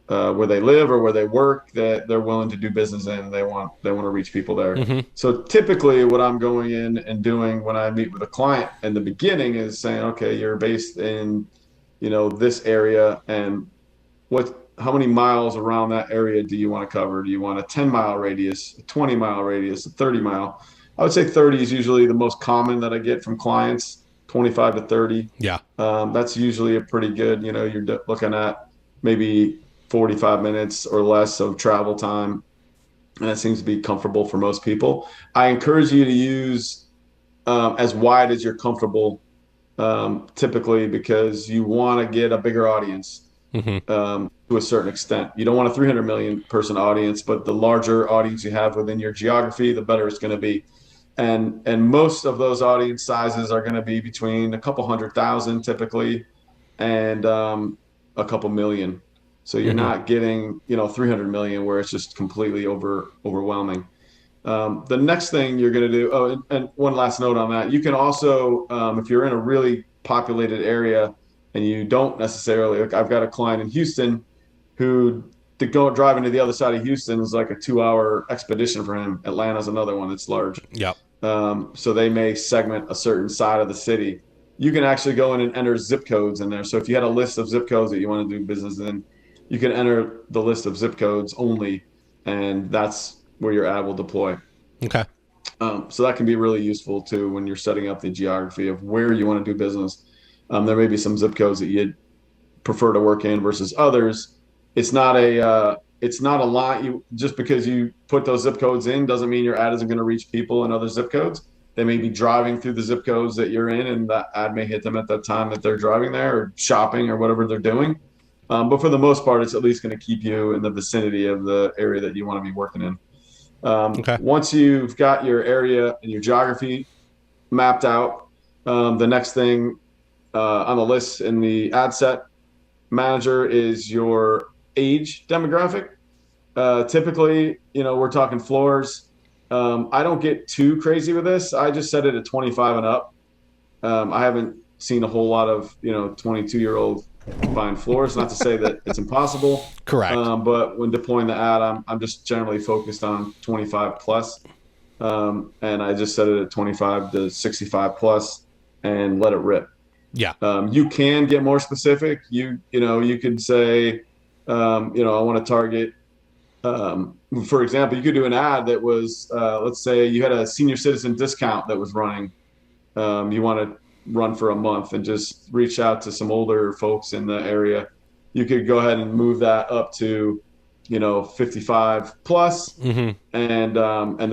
where they live or where they work that they're willing to do business in. They want to reach people there. Hmm. So typically, what I'm going in and doing when I meet with a client in the beginning is saying, okay, you're based in this area, and how many miles around that area do you want to cover? Do you want a 10-mile radius, a 20-mile radius, a 30-mile? I would say 30 is usually the most common that I get from clients, 25 to 30. Yeah. That's usually a pretty good, you're looking at maybe 45 minutes or less of travel time. And that seems to be comfortable for most people. I encourage you to use as wide as you're comfortable, typically because you want to get a bigger audience Hmm. to a certain extent. You don't want a 300 million person audience, but the larger audience you have within your geography, the better it's going to be. And most of those audience sizes are going to be between a couple 100,000 typically and a couple million. So you're Hmm. not getting 300 million where it's just completely overwhelming. The next thing you're going to do. Oh, and one last note on that. You can also, if you're in a really populated area and you don't necessarily, like I've got a client in Houston who to go driving to the other side of Houston is like a 2-hour expedition for him. Atlanta's another one that's large. Yep. So they may segment a certain side of the city. You can actually go in and enter zip codes in there. So if you had a list of zip codes that you want to do business in, you can enter the list of zip codes only, and that's where your ad will deploy. Okay. So that can be really useful too when you're setting up the geography of where you want to do business. There may be some zip codes that you'd prefer to work in versus others. It's not a lot. You just because you put those zip codes in doesn't mean your ad isn't going to reach people in other zip codes. They may be driving through the zip codes that you're in, and that ad may hit them at that time that they're driving there or shopping or whatever they're doing. But for the most part, it's at least going to keep you in the vicinity of the area that you want to be working in. Okay. Once you've got your area and your geography mapped out, the next thing on the list in the ad set manager is your age demographic. Typically, we're talking floors. I don't get too crazy with this. I just set it at 25 and up. I haven't seen a whole lot of 22-year-old buying floors. Not to say that it's impossible, Correct. but when deploying the ad, I'm just generally focused on 25 plus, and I just set it at 25 to 65 plus, and let it rip. Yeah. You can get more specific. You could say, I want to target. For example, you could do an ad that was, let's say, you had a senior citizen discount that was running. You want to run for a month and just reach out to some older folks in the area. You could go ahead and move that up to, 55 plus, Hmm. and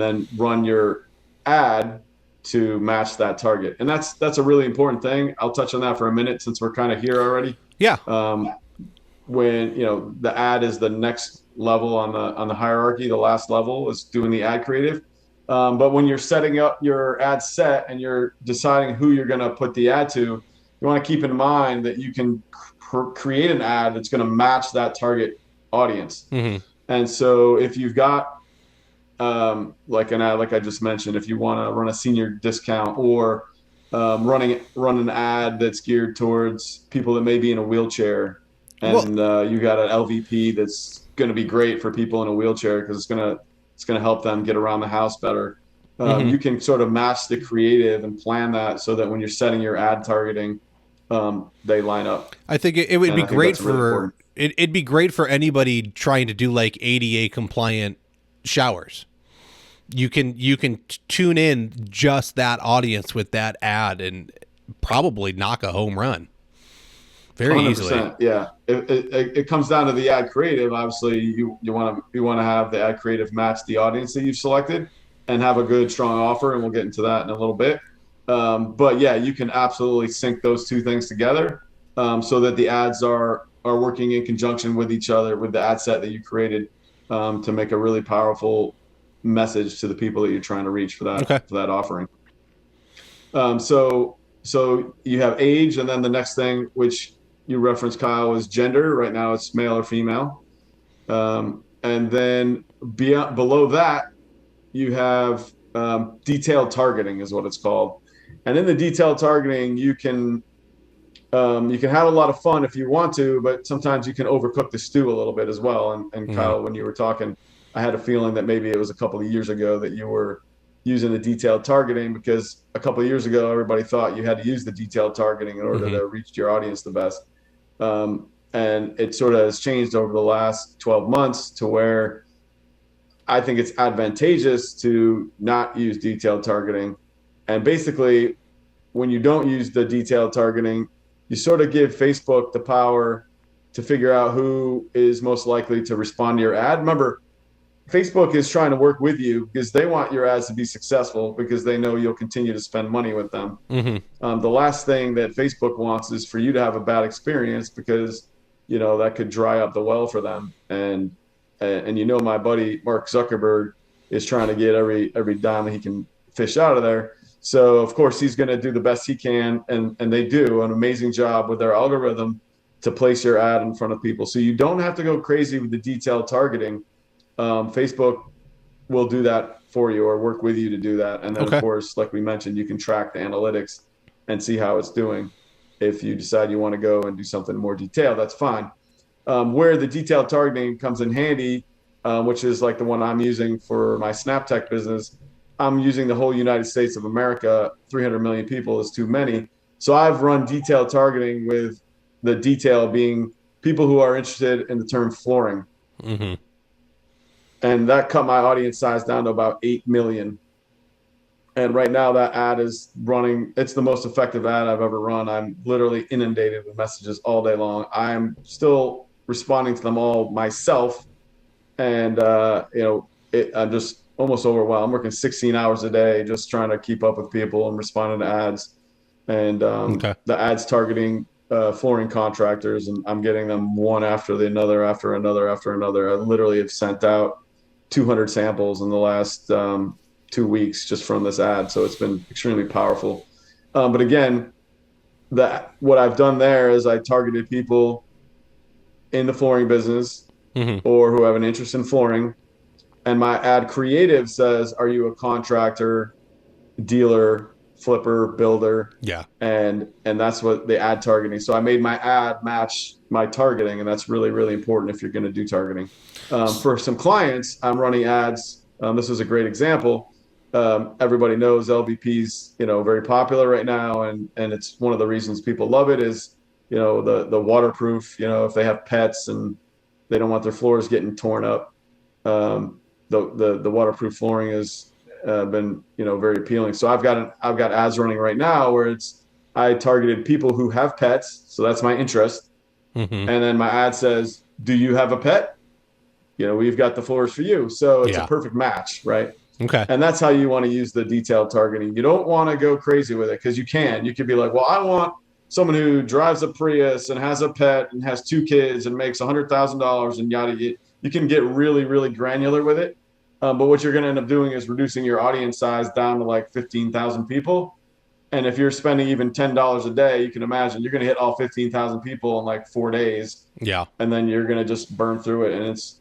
then run your ad to match that target. And that's a really important thing. I'll touch on that for a minute since we're kind of here already. Yeah. Um, when the ad is the next level on the hierarchy, the last level is doing the ad creative. But when you're setting up your ad set and you're deciding who you're going to put the ad to, you want to keep in mind that you can create an ad that's going to match that target audience. Mm-hmm. And so if you've got like an ad, like I just mentioned, if you want to run a senior discount or run an ad that's geared towards people that may be in a wheelchair, Well, and you got an LVP that's going to be great for people in a wheelchair because it's gonna help them get around the house better. mm-hmm. You can sort of match the creative and plan that so that when you're setting your ad targeting, they line up. I think it would And be I think great that's really for important. it'd be great for anybody trying to do like ADA compliant showers. You can tune in just that audience with that ad and probably knock a home run very easily. 100%. Yeah. It comes down to the ad creative. Obviously, you want to have the ad creative match the audience that you've selected and have a good, strong offer. And we'll get into that in a little bit. But yeah, you can absolutely sync those two things together so that the ads are working in conjunction with each other with the ad set that you created to make a really powerful message to the people that you're trying to reach for that offering. So you have age, and then the next thing, which you referenced, Kyle, is gender. Right now, it's male or female, and then below that, you have detailed targeting, is what it's called. And in the detailed targeting, you can have a lot of fun if you want to, but sometimes you can overcook the stew a little bit as well. And Kyle, when you were talking, I had a feeling that maybe it was a couple of years ago that you were using the detailed targeting because a couple of years ago, everybody thought you had to use the detailed targeting in order to reach your audience the best. And it sort of has changed over the last 12 months to where I think it's advantageous to not use detailed targeting. And basically, when you don't use the detailed targeting, you sort of give Facebook the power to figure out who is most likely to respond to your ad. Remember, Facebook is trying to work with you because they want your ads to be successful because they know you'll continue to spend money with them. The last thing that Facebook wants is for you to have a bad experience because, that could dry up the well for them. And my buddy Mark Zuckerberg is trying to get every dime that he can fish out of there. So, of course, he's going to do the best he can, and they do an amazing job with their algorithm to place your ad in front of people. So you don't have to go crazy with the detailed targeting. Facebook will do that for you or work with you to do that. And then, of course, like we mentioned, you can track the analytics and see how it's doing. If you decide you want to go and do something more detailed, that's fine. Where the detailed targeting comes in handy, which is like the one I'm using for my SnapTech business, I'm using the whole United States of America. 300 million people is too many. So I've run detailed targeting with the detail being people who are interested in the term flooring. And that cut my audience size down to about 8 million. And right now that ad is running. It's the most effective ad I've ever run. I'm literally inundated with messages all day long. I'm still responding to them all myself. And, I'm just almost overwhelmed. I'm working 16 hours a day just trying to keep up with people and responding to ads. And the ads targeting flooring contractors, and I'm getting them one after another. I literally have sent out 200 samples in the last 2 weeks just from this ad. So it's been extremely powerful. But again, what I've done there is I targeted people in the flooring business or who have an interest in flooring. And my ad creative says, are you a contractor, dealer, flipper, builder? Yeah. And that's what the ad targeting. So I made my ad match my targeting, and that's really, really important if you're going to do targeting. For some clients, I'm running ads. This is a great example. Everybody knows LVP's, very popular right now, and it's one of the reasons people love it is, the waterproof. If they have pets and they don't want their floors getting torn up, the waterproof flooring has been very appealing. So I've got ads running right now where I targeted people who have pets, so that's my interest, and then my ad says, "Do you have a pet? We've got the floors for you." So it's a perfect match, right? Okay. And that's how you want to use the detailed targeting. You don't want to go crazy with it because you could be like, well, I want someone who drives a Prius and has a pet and has 2 kids and makes $100,000 and yada yada. You can get really, really granular with it. But what you're going to end up doing is reducing your audience size down to like 15,000 people. And if you're spending even $10 a day, you can imagine you're going to hit all 15,000 people in like 4 days. Yeah. And then you're going to just burn through it. And it's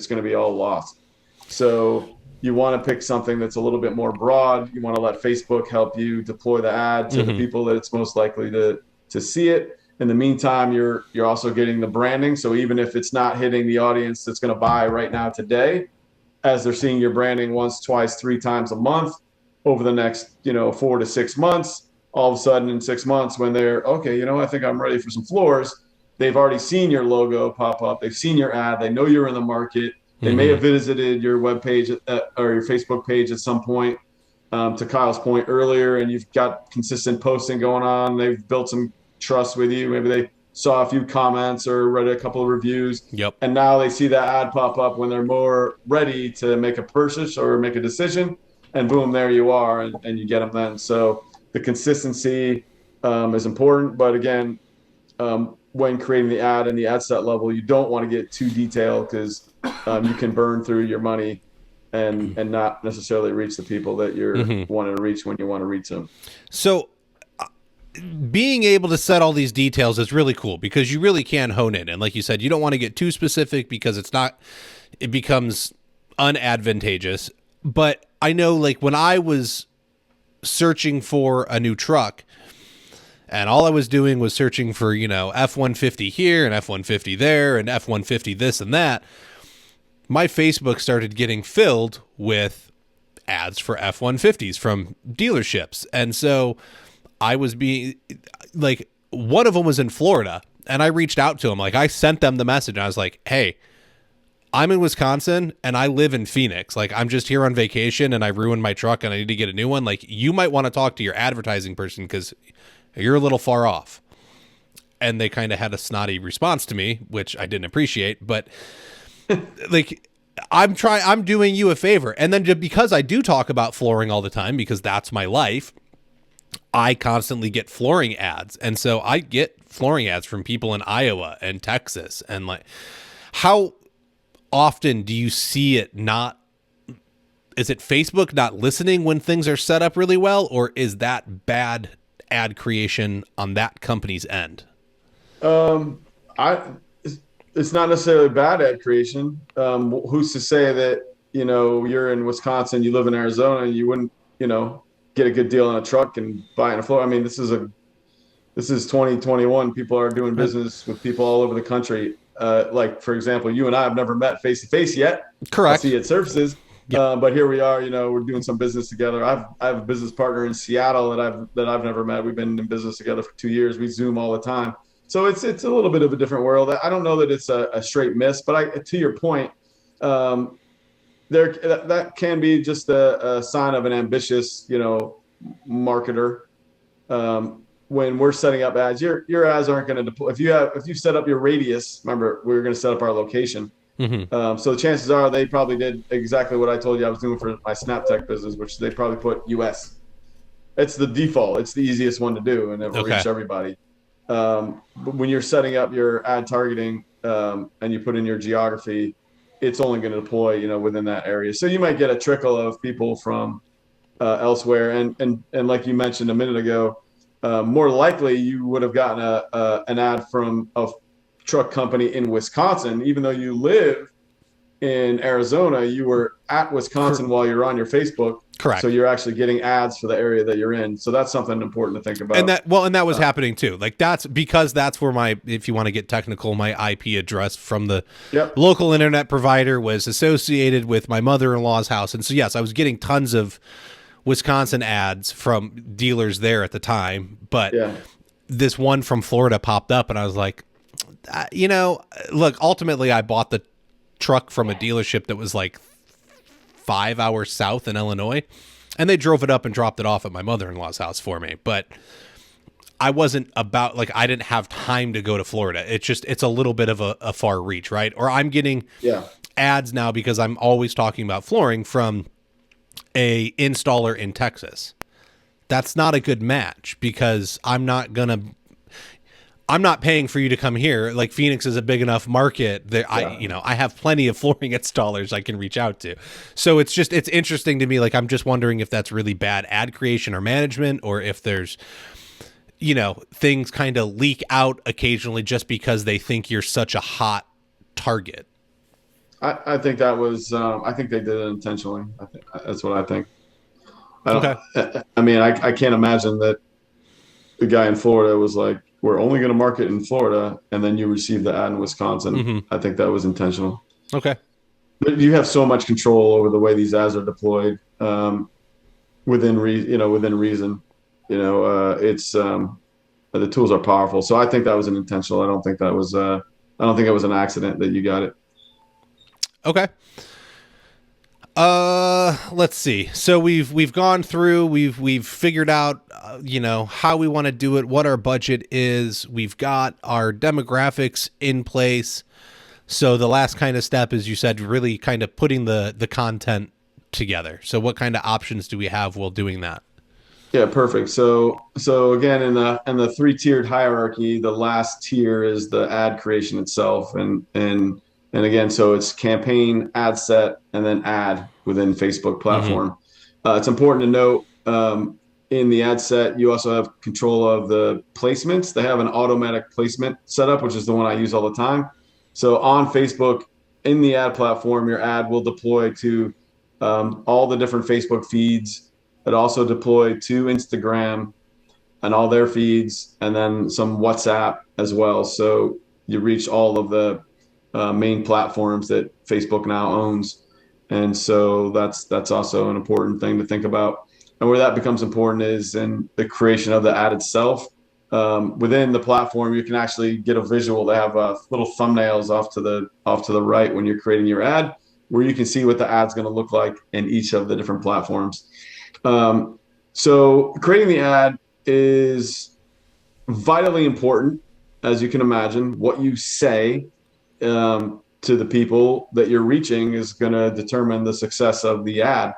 going to be all lost. So you want to pick something that's a little bit more broad. You want to let Facebook help you deploy the ad to the people that it's most likely to see it. In the meantime, you're also getting the branding. So even if it's not hitting the audience that's going to buy right now today, as they're seeing your branding once, twice, 3 times a month over the next 4 to 6 months, all of a sudden in 6 months when they're okay, I think I'm ready for some floors, they've already seen your logo pop up, they've seen your ad, they know you're in the market, they may have visited your webpage or your Facebook page at some point, to Kyle's point earlier, and you've got consistent posting going on, they've built some trust with you, maybe they saw a few comments or read a couple of reviews. Yep. And now they see that ad pop up when they're more ready to make a purchase or make a decision. And boom, there you are. And you get them then. So the consistency is important. But again, when creating the ad and the ad set level, you don't want to get too detailed because you can burn through your money and not necessarily reach the people that you're wanting to reach when you want to reach them. So being able to set all these details is really cool because you really can hone in. And like you said, you don't want to get too specific because it becomes unadvantageous. But I know like when I was searching for a new truck and all I was doing was searching for, F-150 here and F-150 there and F-150 this and that, my Facebook started getting filled with ads for F-150s from dealerships. And so I was being like, one of them was in Florida and I reached out to them. Like I sent them the message and I was like, hey, I'm in Wisconsin and I live in Phoenix. Like I'm just here on vacation and I ruined my truck and I need to get a new one. Like you might want to talk to your advertising person because you're a little far off. And they kind of had a snotty response to me, which I didn't appreciate, but like I'm doing you a favor. And then because I do talk about flooring all the time, because that's my life, I constantly get flooring ads. And so I get flooring ads from people in Iowa and Texas. And like, how often do you see it is it Facebook not listening when things are set up really well? Or is that bad ad creation on that company's end? It's not necessarily bad ad creation. Who's to say that, you're in Wisconsin, you live in Arizona, and you wouldn't, get a good deal on a truck and buy in a floor. I mean, this is 2021. People are doing business with people all over the country. Like, for example, you and I have never met face to face yet. Correct. I see at surfaces. Yep. But here we are, we're doing some business together. I have a business partner in Seattle that I've never met. We've been in business together for 2 years. We Zoom all the time. So it's a little bit of a different world. I don't know that it's a straight miss, but to your point, that can be just a sign of an ambitious, marketer. When we're setting up ads, your ads aren't going to deploy. If you set up your radius, remember we're going to set up our location. So the chances are they probably did exactly what I told you I was doing for my SnapTech business, which they probably put US. It's the default. It's the easiest one to do, and it will reach everybody. But when you're setting up your ad targeting and you put in your geography, it's only going to deploy, within that area. So you might get a trickle of people from elsewhere, and like you mentioned a minute ago, more likely you would have gotten an ad from a truck company in Wisconsin, even though you live in Arizona. You were at Wisconsin while you're on your Facebook. Correct. So you're actually getting ads for the area that you're in. So that's something important to think about. And that was happening too. Like that's where if you want to get technical, my IP address from the local internet provider was associated with my mother-in-law's house. And so, yes, I was getting tons of Wisconsin ads from dealers there at the time. But this one from Florida popped up and I was like, look, ultimately I bought the truck from a dealership that was like 5 hours south in Illinois, and they drove it up and dropped it off at my mother-in-law's house for me. But I wasn't I didn't have time to go to Florida. It's a little bit of a far reach, right? Or I'm getting ads now because I'm always talking about flooring from a installer in Texas. That's not a good match because I'm not going to, I'm not paying for you to come here. Like Phoenix is a big enough market that I have plenty of flooring installers I can reach out to. So it's interesting to me. Like, I'm just wondering if that's really bad ad creation or management, or if there's, things kind of leak out occasionally just because they think you're such a hot target. I think that was, I think they did it intentionally. That's what I think. Okay. I mean, I can't imagine that the guy in Florida was like, we're only going to market in Florida, and then you receive the ad in Wisconsin. Mm-hmm. I think that was intentional. Okay. But you have so much control over the way these ads are deployed, within reason. It's the tools are powerful. So I think that was an intentional. I don't think it was an accident that you got it. Okay. Let's see. So we've gone through, we've figured out, how we want to do it, what our budget is. We've got our demographics in place. So the last kind of step is, you said, really kind of putting the content together. So what kind of options do we have while doing that? Yeah, perfect. So again, in the 3-tiered hierarchy, the last tier is the ad creation itself, and again, so it's campaign, ad set, and then ad within Facebook platform. Mm-hmm. It's important to note, in the ad set, you also have control of the placements. They have an automatic placement setup, which is the one I use all the time. So on Facebook, in the ad platform, your ad will deploy to all the different Facebook feeds. It also deploy to Instagram and all their feeds, and then some WhatsApp as well. So you reach all of the main platforms that Facebook now owns. And so that's also an important thing to think about. And where that becomes important is in the creation of the ad itself. Within the platform, you can actually get a visual. They have little thumbnails off to the right when you're creating your ad, where you can see what the ad's going to look like in each of the different platforms. So creating the ad is vitally important, as you can imagine. What you say to the people that you're reaching is going to determine the success of the ad.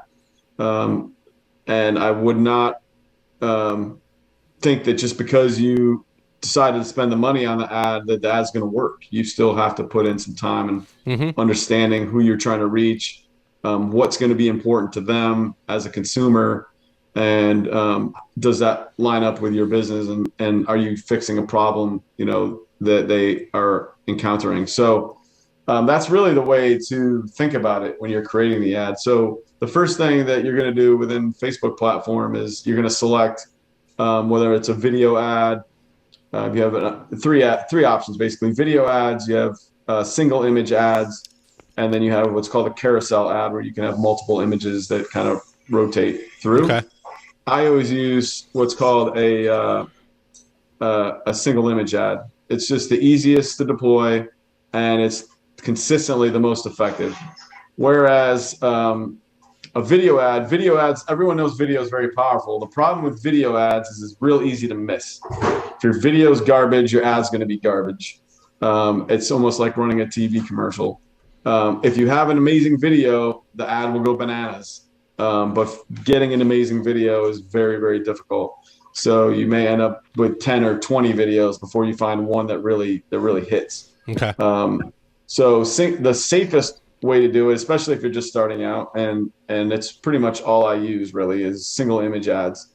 And I would not think that just because you decided to spend the money on the ad, that the ad's going to work. You still have to put in some time and understanding who you're trying to reach, what's going to be important to them as a consumer, and does that line up with your business, and are you fixing a problem that they are encountering. So that's really the way to think about it when you're creating the ad. So the first thing that you're going to do within Facebook platform is you're going to select whether it's a video ad. You have three options, basically: video ads, you have single image ads, and then you have what's called a carousel ad, where you can have multiple images that kind of rotate through. Okay. I always use what's called a single image ad. It's just the easiest to deploy, and it's consistently the most effective. Whereas a video ads, everyone knows video is very powerful. The problem with video ads is it's real easy to miss. If your video is garbage, your ad's going to be garbage. It's almost like running a TV commercial. If you have an amazing video, the ad will go bananas. But getting an amazing video is very, very difficult. So you may end up with 10 or 20 videos before you find one that really hits. Okay. So the safest way to do it, especially if you're just starting out, and it's pretty much all I use really, is single image ads.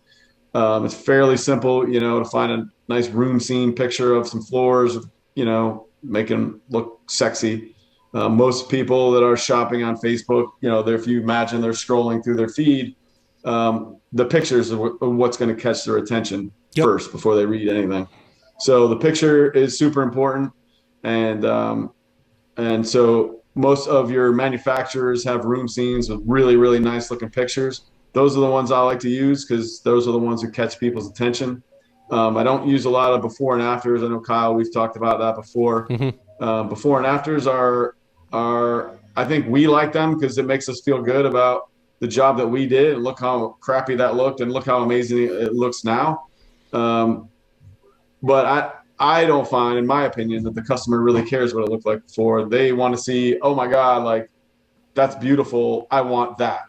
It's fairly simple, to find a nice room scene picture of some floors, make them look sexy. Most people that are shopping on Facebook, if you imagine they're scrolling through their feed, the pictures are what's going to catch their attention first before they read anything. So the picture is super important. And so most of your manufacturers have room scenes with really, really nice looking pictures. Those are the ones I like to use because those are the ones who catch people's attention. I don't use a lot of before and afters. I know, Kyle, we've talked about that before. Before and afters are I think we like them because it makes us feel good about the job that we did, and look how crappy that looked, and look how amazing it looks now. But I don't find, in my opinion, that the customer really cares what it looked like before. They want to see, oh my God, like that's beautiful. I want that.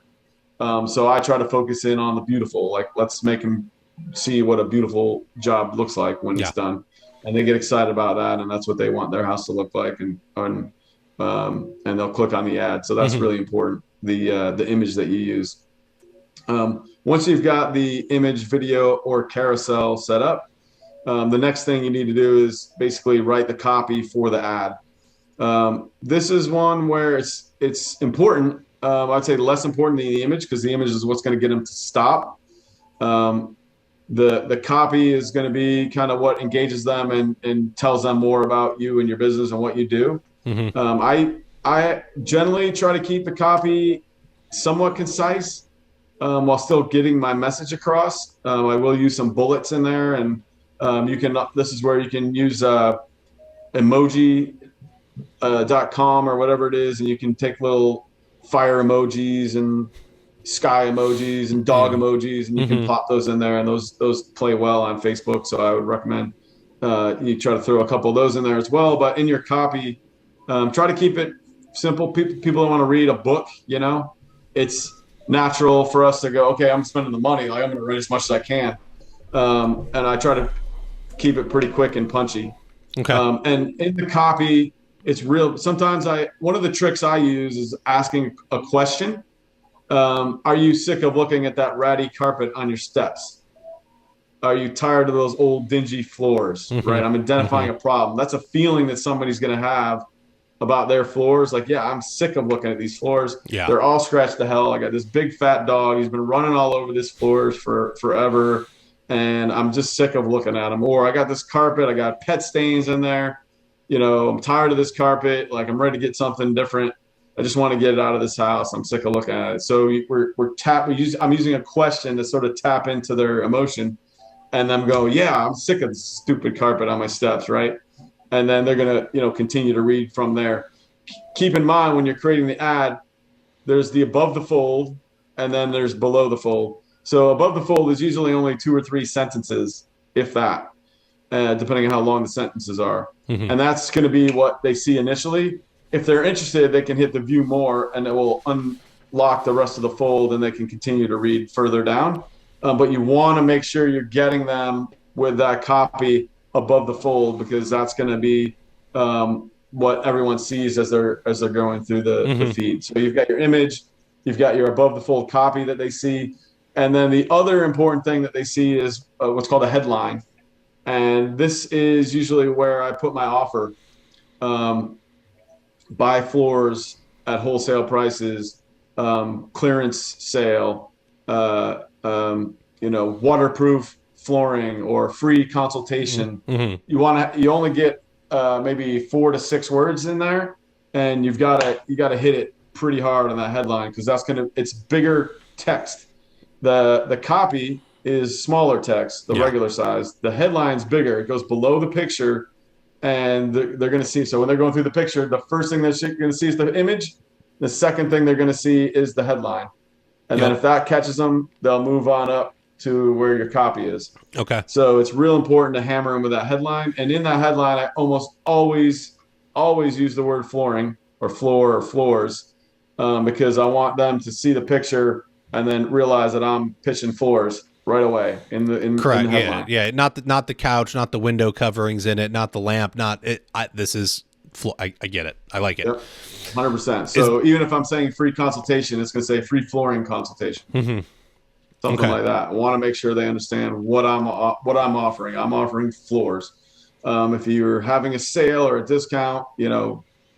So I try to focus in on the beautiful. Like, let's make them see what a beautiful job looks like when it's done. and they get excited about that, and that's what they want their house to look like, and they'll click on the ad. So that's Mm-hmm. really important. The image that you use. Once you've got the image, video, or carousel set up, the next thing you need to do is basically write the copy for the ad. This is one where it's important. I'd say less important than the image, because the image is what's going to get them to stop. The copy is going to be kind of what engages them and tells them more about you and your business and what you do. Mm-hmm. I generally try to keep the copy somewhat concise, while still getting my message across. I will use some bullets in there, and this is where you can use emoji.com or whatever it is, and you can take little fire emojis and sky emojis and dog emojis, and you can pop those in there, and those play well on Facebook. So I would recommend you try to throw a couple of those in there as well. But in your copy, try to keep it simple. People don't want to read a book. It's natural for us to go, okay, I'm spending the money, like I'm going to read as much as I can, and I try to keep it pretty quick and punchy. Okay. And in the copy, it's real. Sometimes one of the tricks I use is asking a question. Are you sick of looking at that ratty carpet on your steps? Are you tired of those old dingy floors? Right? I'm identifying a problem. That's a feeling that somebody's going to have about their floors. Like, yeah, I'm sick of looking at these floors. Yeah. They're all scratched to hell. I got this big fat dog. He's been running all over this floors for forever, and I'm just sick of looking at them. Or I got this carpet. I got pet stains in there. I'm tired of this carpet. Like, I'm ready to get something different. I just want to get it out of this house. I'm sick of looking at it. So I'm using a question to sort of tap into their emotion, and them go, yeah, I'm sick of this stupid carpet on my steps, right? And then they're going to, continue to read from there. Keep in mind, when you're creating the ad, there's the above the fold, and then there's below the fold. So above the fold is usually only 2 or 3 sentences, if that, depending on how long the sentences are. And that's going to be what they see initially. If they're interested, they can hit the view more, and it will unlock the rest of the fold, and they can continue to read further down. But you want to make sure you're getting them with that copy above the fold, because that's going to be what everyone sees as they're going through the feed. So you've got your image, you've got your above the fold copy that they see, and then the other important thing that they see is what's called a headline. And this is usually where I put my offer. Buy floors at wholesale prices, clearance sale, waterproof flooring, or free consultation. You only get maybe 4 to 6 words in there, and you got to hit it pretty hard on that headline, because it's bigger text. The copy is smaller text, the regular size. The headline's bigger. It goes below the picture, and they're going to see. So when they're going through the picture, the first thing they're going to see is the image. The second thing they're going to see is the headline. And then if that catches them, they'll move on up to where your copy is. Okay. So it's real important to hammer them with that headline. And in that headline, I almost always use the word flooring or floor or floors, because I want them to see the picture and then realize that I'm pitching floors right away in the headline. Yeah. Not the couch, not the window coverings in it, not the lamp, this is I get it. I like it. Yep. 100%. So even if I'm saying free consultation, it's going to say free flooring consultation. Something like that. I want to make sure they understand what I'm offering. I'm offering floors. If you're having a sale or a discount,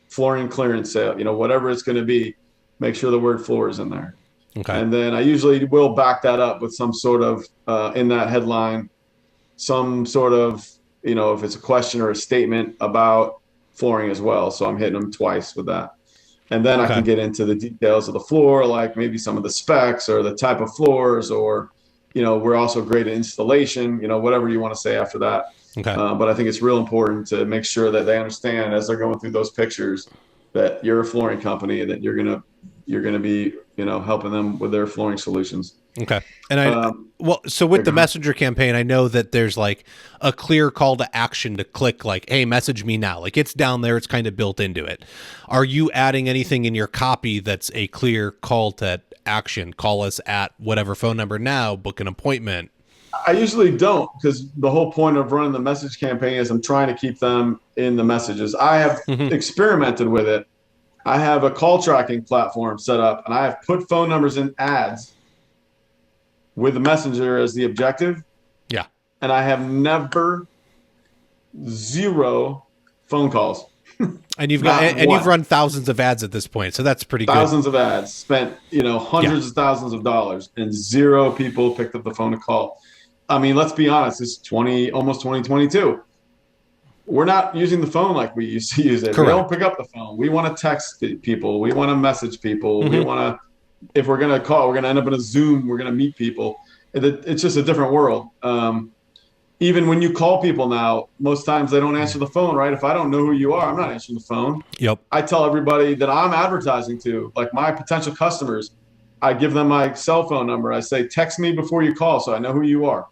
flooring clearance sale, whatever it's going to be, make sure the word floor is in there. Okay. And then I usually will back that up with some sort of, in that headline, some sort of, if it's a question or a statement about flooring as well. So I'm hitting them twice with that. And then I can get into the details of the floor, like maybe some of the specs or the type of floors, or, we're also great at installation, whatever you want to say after that. Okay. But I think it's real important to make sure that they understand as they're going through those pictures that you're a flooring company and that you're going to be, helping them with their flooring solutions. Okay. And so with the messenger campaign, I know that there's like a clear call to action to click, like, hey, message me now. Like, it's down there. It's kind of built into it. Are you adding anything in your copy that's a clear call to action? Call us at whatever phone number now, book an appointment. I usually don't, because the whole point of running the message campaign is I'm trying to keep them in the messages. I have Hmm. experimented with it. I have a call tracking platform set up, and I have put phone numbers in ads with the messenger as the objective, Yeah. and I have never, zero phone calls, And you've got, not and you've one. run thousands of ads at this point, so that's pretty good. Thousands of ads, spent Yeah. hundreds of thousands of dollars, and zero people picked up the phone to call. I mean, let's be honest. It's almost 2022. We're not using the phone like we used to use it. We don't Correct. pick up the phone. We want to text people. We want to message people. We Hmm. want to, if we're going to call, we're going to end up in a Zoom. We're going to meet people. It's just a different world. Even when you call people now, most times they don't answer the phone, right? If I don't know who you are, I'm not answering the phone. Yep. I tell everybody that I'm advertising to, like my potential customers, I give them my cell phone number. I say, text me before you call so I know who you are.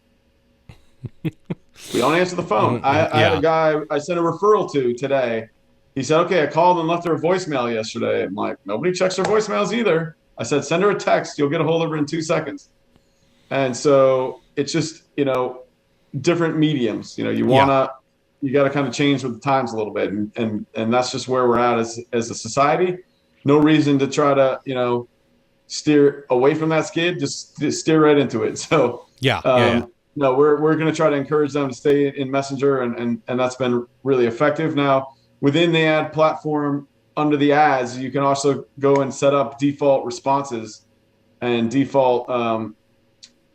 We don't answer the phone. I had a Yeah. guy I sent a referral to today. He said, okay, I called and left her a voicemail yesterday. I'm like, nobody checks her voicemails either. I said, send her a text. You'll get a hold of her in 2 seconds. And so it's just, different mediums. Yeah. You got to kind of change with the times a little bit. And that's just where we're at as a society. No reason to try to, steer away from that skid, just steer right into it. So, Yeah. Yeah. no, we're going to try to encourage them to stay in Messenger, and that's been really effective. Now, within the ad platform, under the ads, you can also go and set up default responses and default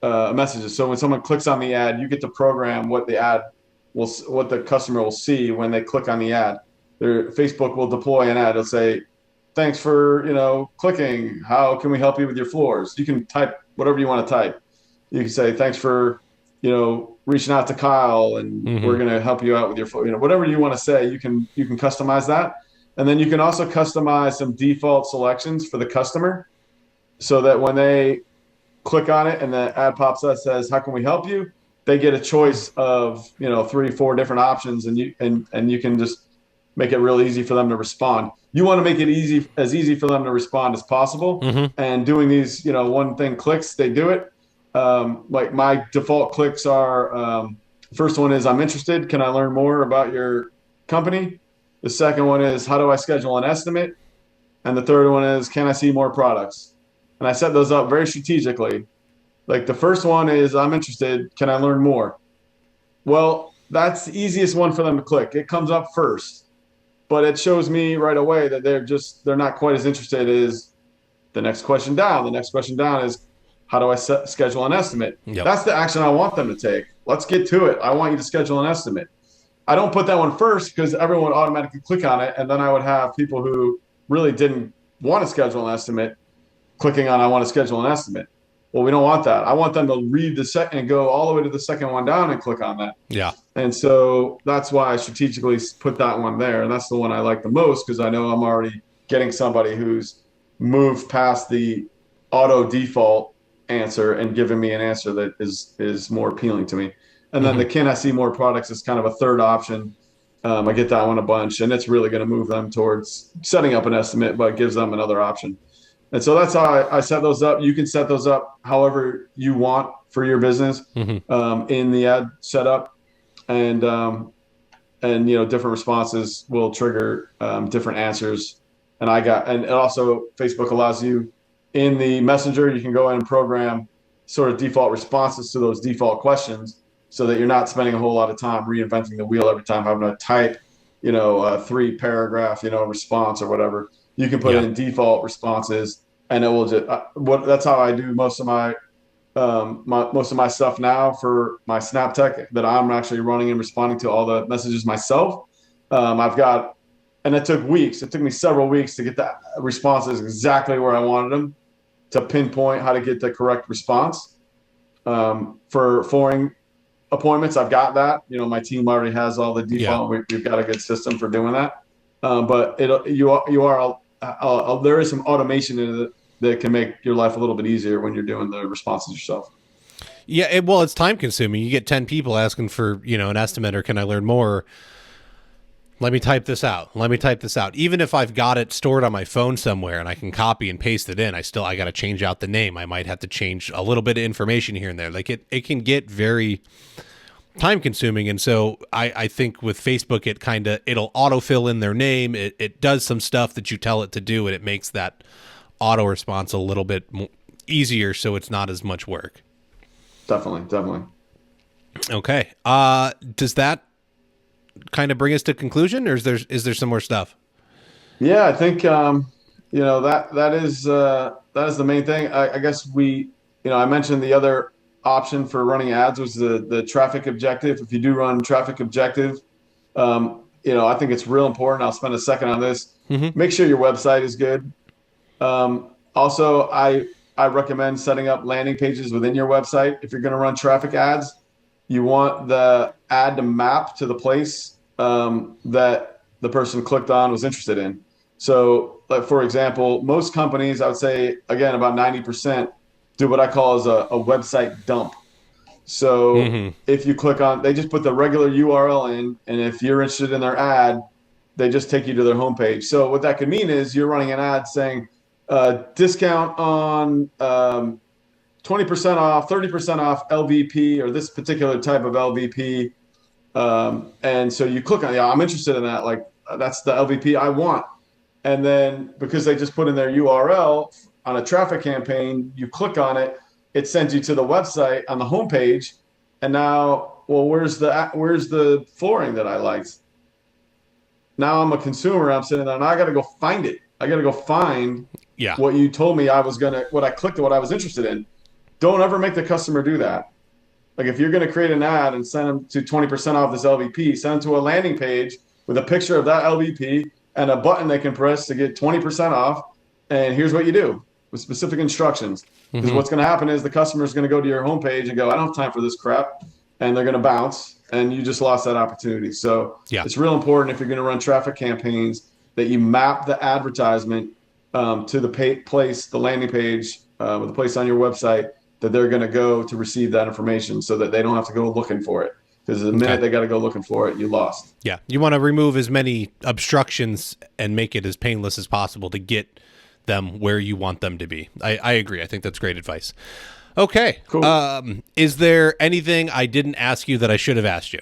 messages. So when someone clicks on the ad, you get to program what the customer will see when they click on the ad. Facebook will deploy an ad. It'll say, thanks for clicking. How can we help you with your floors? You can type whatever you want to type. You can say, thanks for reaching out to Kyle, and we're going to help you out with your floor. Whatever you want to say, you can customize that. And then you can also customize some default selections for the customer, so that when they click on it and the ad pops up, says, how can we help you? They get a choice of 3-4 different options, and you can just make it real easy for them to respond. You want to make it as easy for them to respond as possible. And doing these one thing clicks, they do it. Like my default clicks are, first one is, I'm interested, can I learn more about your company? The second one is, how do I schedule an estimate? And the third one is, can I see more products? And I set those up very strategically. Like the first one is, I'm interested, can I learn more? Well, that's the easiest one for them to click. It comes up first, but it shows me right away that they're not quite as interested as the next question down. The next question down is, how do I schedule an estimate? Yep. That's the action I want them to take. Let's get to it. I want you to schedule an estimate. I don't put that one first because everyone would automatically click on it, and then I would have people who really didn't want to schedule an estimate clicking on, I want to schedule an estimate. Well, we don't want that. I want them to read the second and go all the way to the second one down and click on that. Yeah. And so that's why I strategically put that one there. And that's the one I like the most, because I know I'm already getting somebody who's moved past the auto default answer and giving me an answer that is more appealing to me. And then the can I see more products is kind of a third option. I get that one a bunch, and it's really going to move them towards setting up an estimate, but it gives them another option. And so that's how I set those up. You can set those up however you want for your business in the ad setup, and different responses will trigger different answers. And also Facebook allows you in the messenger, you can go in and program sort of default responses to those default questions, so that you're not spending a whole lot of time reinventing the wheel every time having to type, a 3-paragraph, response or whatever. You can put in default responses, and it will just that's how I do most of my stuff now for my SnapTech, that I'm actually running and responding to all the messages myself. And it took weeks. It took me several weeks to get the responses exactly where I wanted them, to pinpoint how to get the correct response. For foreign appointments, I've got that. My team already has all the default. We've got a good system for doing that. But there is some automation in it that can make your life a little bit easier when you're doing the responses yourself. Yeah. It's time consuming. You get 10 people asking for, an estimate, or can I learn more? Let me type this out. Even if I've got it stored on my phone somewhere and I can copy and paste it in, I got to change out the name. I might have to change a little bit of information here and there. Like it can get very time consuming. And so I think with Facebook, it'll autofill in their name. It does some stuff that you tell it to do, and it makes that auto response a little bit easier. So it's not as much work. Definitely. Okay. Does that kind of bring us to conclusion, or is there some more stuff? Yeah, I think that is the main thing. I guess I mentioned the other option for running ads was the traffic objective. If you do run traffic objective, I think it's real important. I'll spend a second on this. Mm-hmm. Make sure your website is good. Also, I recommend setting up landing pages within your website. If you're going to run traffic ads, you want the ad to map to the place that the person clicked on was interested in. So, like for example, most companies, I would say, again, about 90% do what I call as a website dump. So if you click on, they just put the regular URL in, and if you're interested in their ad, they just take you to their homepage. So what that could mean is you're running an ad saying discount on 20% off, 30% off LVP, or this particular type of LVP. And so you click on, I'm interested in that. Like that's the LVP I want. And then because they just put in their URL on a traffic campaign, you click on it, it sends you to the website on the homepage. And now, well, where's the flooring that I liked? Now I'm a consumer. I'm sitting there and I got to go find it. I got to go find what you told me what I clicked, what I was interested in. Don't ever make the customer do that. Like if you're going to create an ad and send them to 20% off this LVP, send them to a landing page with a picture of that LVP and a button they can press to get 20% off. And here's what you do with specific instructions. Because what's going to happen is the customer is going to go to your homepage and go, I don't have time for this crap. And they're going to bounce, and you just lost that opportunity. So it's real important if you're going to run traffic campaigns that you map the advertisement to the place, the landing page, with the place on your website that they're going to go to receive that information so that they don't have to go looking for it. Because the minute they got to go looking for it, you lost. Yeah. You want to remove as many obstructions and make it as painless as possible to get them where you want them to be. I agree. I think that's great advice. Okay. Cool. Is there anything I didn't ask you that I should have asked you?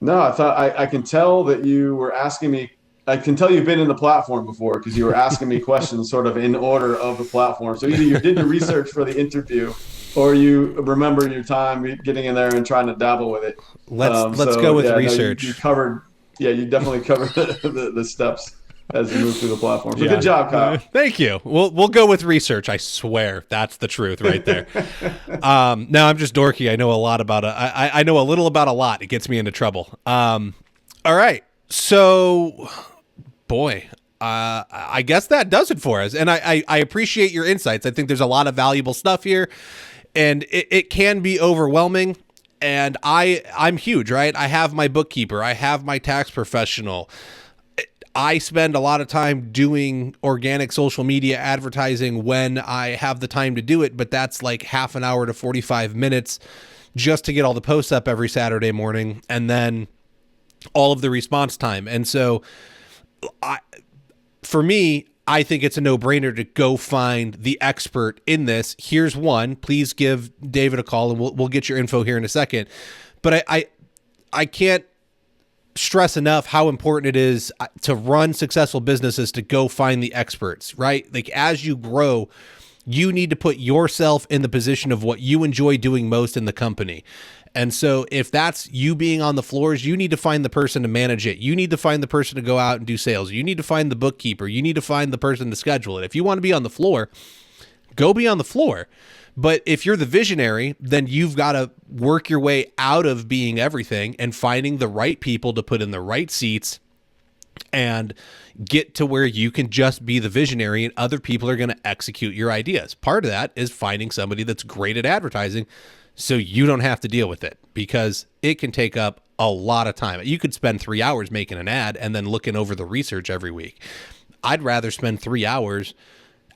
No, I thought I can tell that you were asking me. I can tell you've been in the platform before because you were asking me questions sort of in order of the platform. So either you did the research for the interview or you remember your time getting in there and trying to dabble with it. Let's go with research. No, you definitely covered the steps as you move through the platform. So good job, Kyle. Thank you. We'll go with research. I swear that's the truth right there. Now I'm just dorky. I know a lot about I know a little about a lot. It gets me into trouble. All right. So, boy, I guess that does it for us. And I appreciate your insights. I think there's a lot of valuable stuff here, and it can be overwhelming. And I'm huge, right? I have my bookkeeper. I have my tax professional. I spend a lot of time doing organic social media advertising when I have the time to do it, but that's like half an hour to 45 minutes just to get all the posts up every Saturday morning, and then all of the response time. And so for me, I think it's a no-brainer to go find the expert in this. Here's one. Please give David a call, and we'll get your info here in a second. But I can't stress enough how important it is to run successful businesses to go find the experts, right? Like as you grow, you need to put yourself in the position of what you enjoy doing most in the company. And so if that's you being on the floors, you need to find the person to manage it. You need to find the person to go out and do sales. You need to find the bookkeeper. You need to find the person to schedule it. If you want to be on the floor, go be on the floor. But if you're the visionary, then you've got to work your way out of being everything and finding the right people to put in the right seats and get to where you can just be the visionary and other people are going to execute your ideas. Part of that is finding somebody that's great at advertising so you don't have to deal with it, because it can take up a lot of time. You could spend 3 hours making an ad and then looking over the research every week. I'd rather spend 3 hours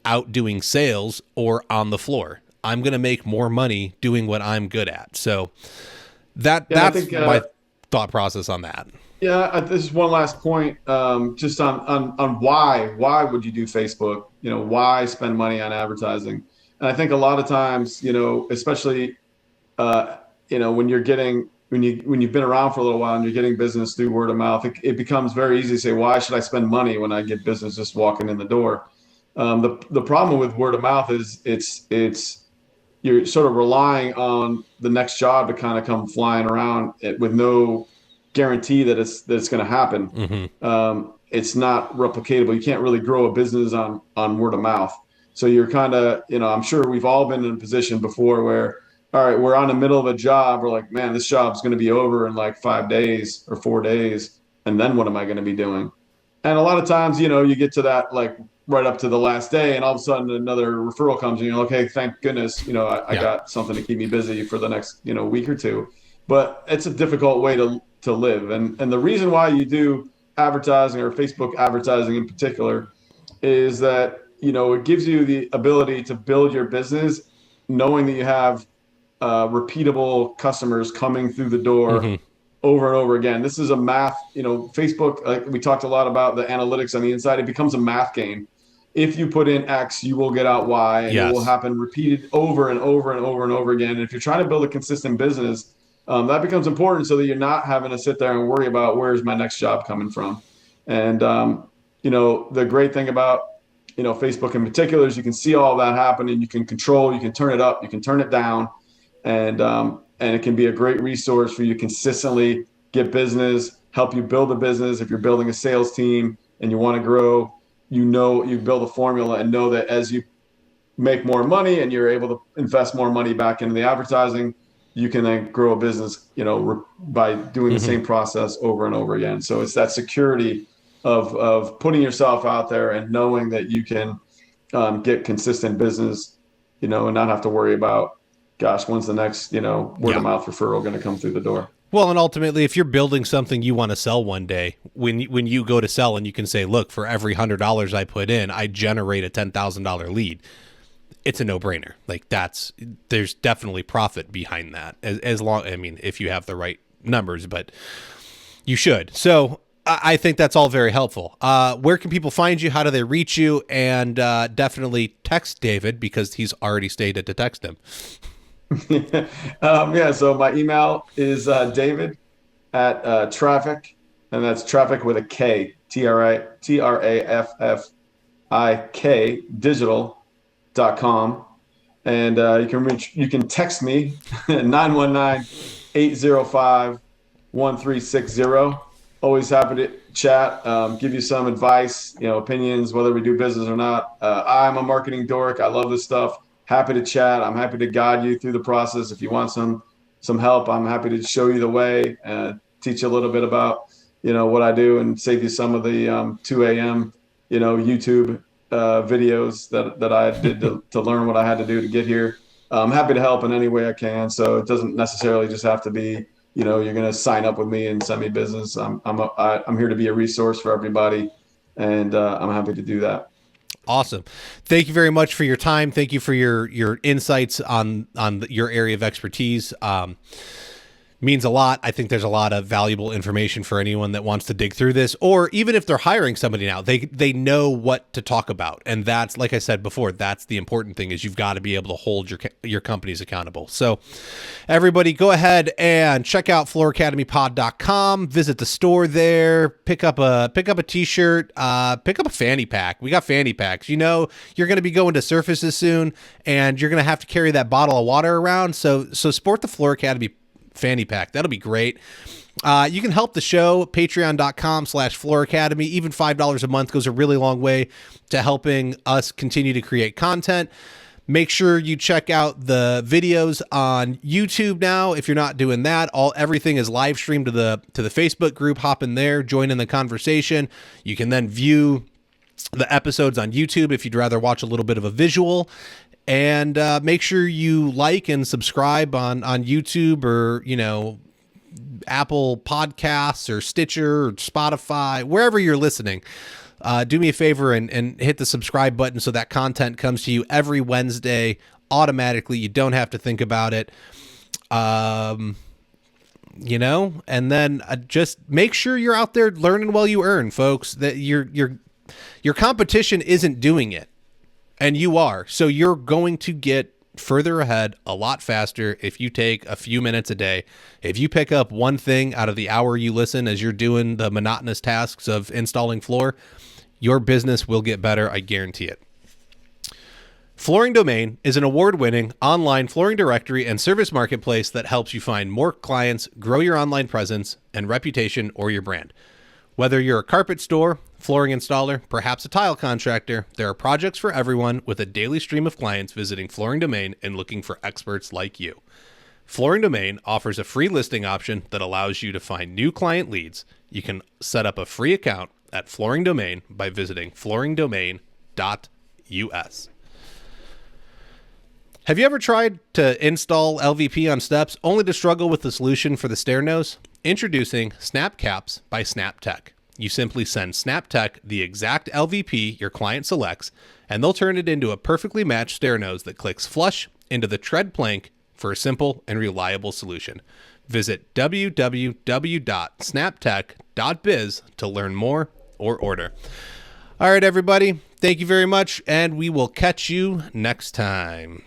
out doing sales or on the floor. I'm going to make more money doing what I'm good at. So that's thought process on that. Yeah, this is one last point, just on why would you do Facebook? Why spend money on advertising? And I think a lot of times, especially uh, when you're getting when you've been around for a little while and you're getting business through word of mouth, it becomes very easy to say, why should I spend money when I get business just walking in the door? The problem with word of mouth is it's you're sort of relying on the next job to kind of come flying around with no guarantee that it's going to happen. Mm-hmm. It's not replicatable. You can't really grow a business on word of mouth. So you're kind of, I'm sure we've all been in a position before where, all right, we're on the middle of a job. We're like, man, this job's going to be over in like 5 days or 4 days. And then what am I going to be doing? And a lot of times, you get to that like right up to the last day, and all of a sudden another referral comes, and you're like, okay, thank goodness, I got something to keep me busy for the next, week or two. But it's a difficult way to live. And the reason why you do advertising, or Facebook advertising in particular, is that, it gives you the ability to build your business knowing that you have repeatable customers coming through the door. Mm-hmm. Over and over again. This is a math, Facebook, like we talked a lot about the analytics on the inside, it becomes a math game. If you put in X, you will get out Y, and Yes. it will happen repeated over and over and over and over again. And if you're trying to build a consistent business, that becomes important so that you're not having to sit there and worry about where's my next job coming from. And, the great thing about, Facebook in particular is you can see all that happen, and you can control, you can turn it up, you can turn it down. And it can be a great resource for you to consistently get business, help you build a business. If you're building a sales team and you want to grow, you build a formula and know that as you make more money and you're able to invest more money back into the advertising, you can then grow a business, by doing the same process over and over again. So it's that security of putting yourself out there and knowing that you can get consistent business, and not have to worry about, gosh, when's the next, word of mouth referral going to come through the door? Well, and ultimately, if you're building something you want to sell one day, when you go to sell and you can say, look, for every $100 I put in, I generate a $10,000 lead. It's a no-brainer. Like there's definitely profit behind that, as long, if you have the right numbers, but you should. So I think that's all very helpful. Where can people find you? How do they reach you? And definitely text David, because he's already stated to text him. So my email is David at traffic, and that's traffic with a K, TRAFFIK digital.com. And you can text me at 919-805-1360. Always happy to chat, give you some advice, opinions, whether we do business or not. I'm a marketing dork. I love this stuff. Happy to chat. I'm happy to guide you through the process. If you want some help, I'm happy to show you the way, teach you a little bit about, what I do, and save you some of the 2 a.m., YouTube videos that I did to learn what I had to do to get here. I'm happy to help in any way I can. So it doesn't necessarily just have to be, you're going to sign up with me and send me business. I'm here to be a resource for everybody, and I'm happy to do that. Awesome. Thank you very much for your time. Thank you for your insights on your area of expertise. Means a lot. I think there's a lot of valuable information for anyone that wants to dig through this, or even if they're hiring somebody now, they know what to talk about. And that's, like I said before, that's the important thing, is you've got to be able to hold your companies accountable. So everybody go ahead and check out flooracademypod.com, visit the store there, pick up a t-shirt, pick up a fanny pack. We got fanny packs. You're going to be going to surfaces soon, and you're going to have to carry that bottle of water around. So sport the Floor Academy fanny pack. That'll be great. You can help the show, patreon.com/Floor Academy. Even $5 a month goes a really long way to helping us continue to create content. Make sure you check out the videos on YouTube now. If you're not doing that, everything is live streamed to the Facebook group. Hop in there, join in the conversation. You can then view the episodes on YouTube if you'd rather watch a little bit of a visual. And make sure you like and subscribe on YouTube, or, Apple Podcasts, or Stitcher, or Spotify, wherever you're listening. Do me a favor and hit the subscribe button so that content comes to you every Wednesday automatically. You don't have to think about it. and then just make sure you're out there learning while you earn, folks, that your competition isn't doing it and you are. So you're going to get further ahead a lot faster if you take a few minutes a day. If you pick up one thing out of the hour you listen as you're doing the monotonous tasks of installing floor, your business will get better. I guarantee it. Flooring Domain is an award-winning online flooring directory and service marketplace that helps you find more clients, grow your online presence and reputation or your brand. Whether you're a carpet store, flooring installer, perhaps a tile contractor, there are projects for everyone with a daily stream of clients visiting Flooring Domain and looking for experts like you. Flooring Domain offers a free listing option that allows you to find new client leads. You can set up a free account at Flooring Domain by visiting flooringdomain.us. Have you ever tried to install LVP on steps only to struggle with the solution for the stair nose? Introducing Snap Caps by SnapTech. You simply send SnapTech the exact LVP your client selects, and they'll turn it into a perfectly matched stair nose that clicks flush into the tread plank for a simple and reliable solution. Visit www.snaptech.biz to learn more or order. All right, everybody, thank you very much, and we will catch you next time.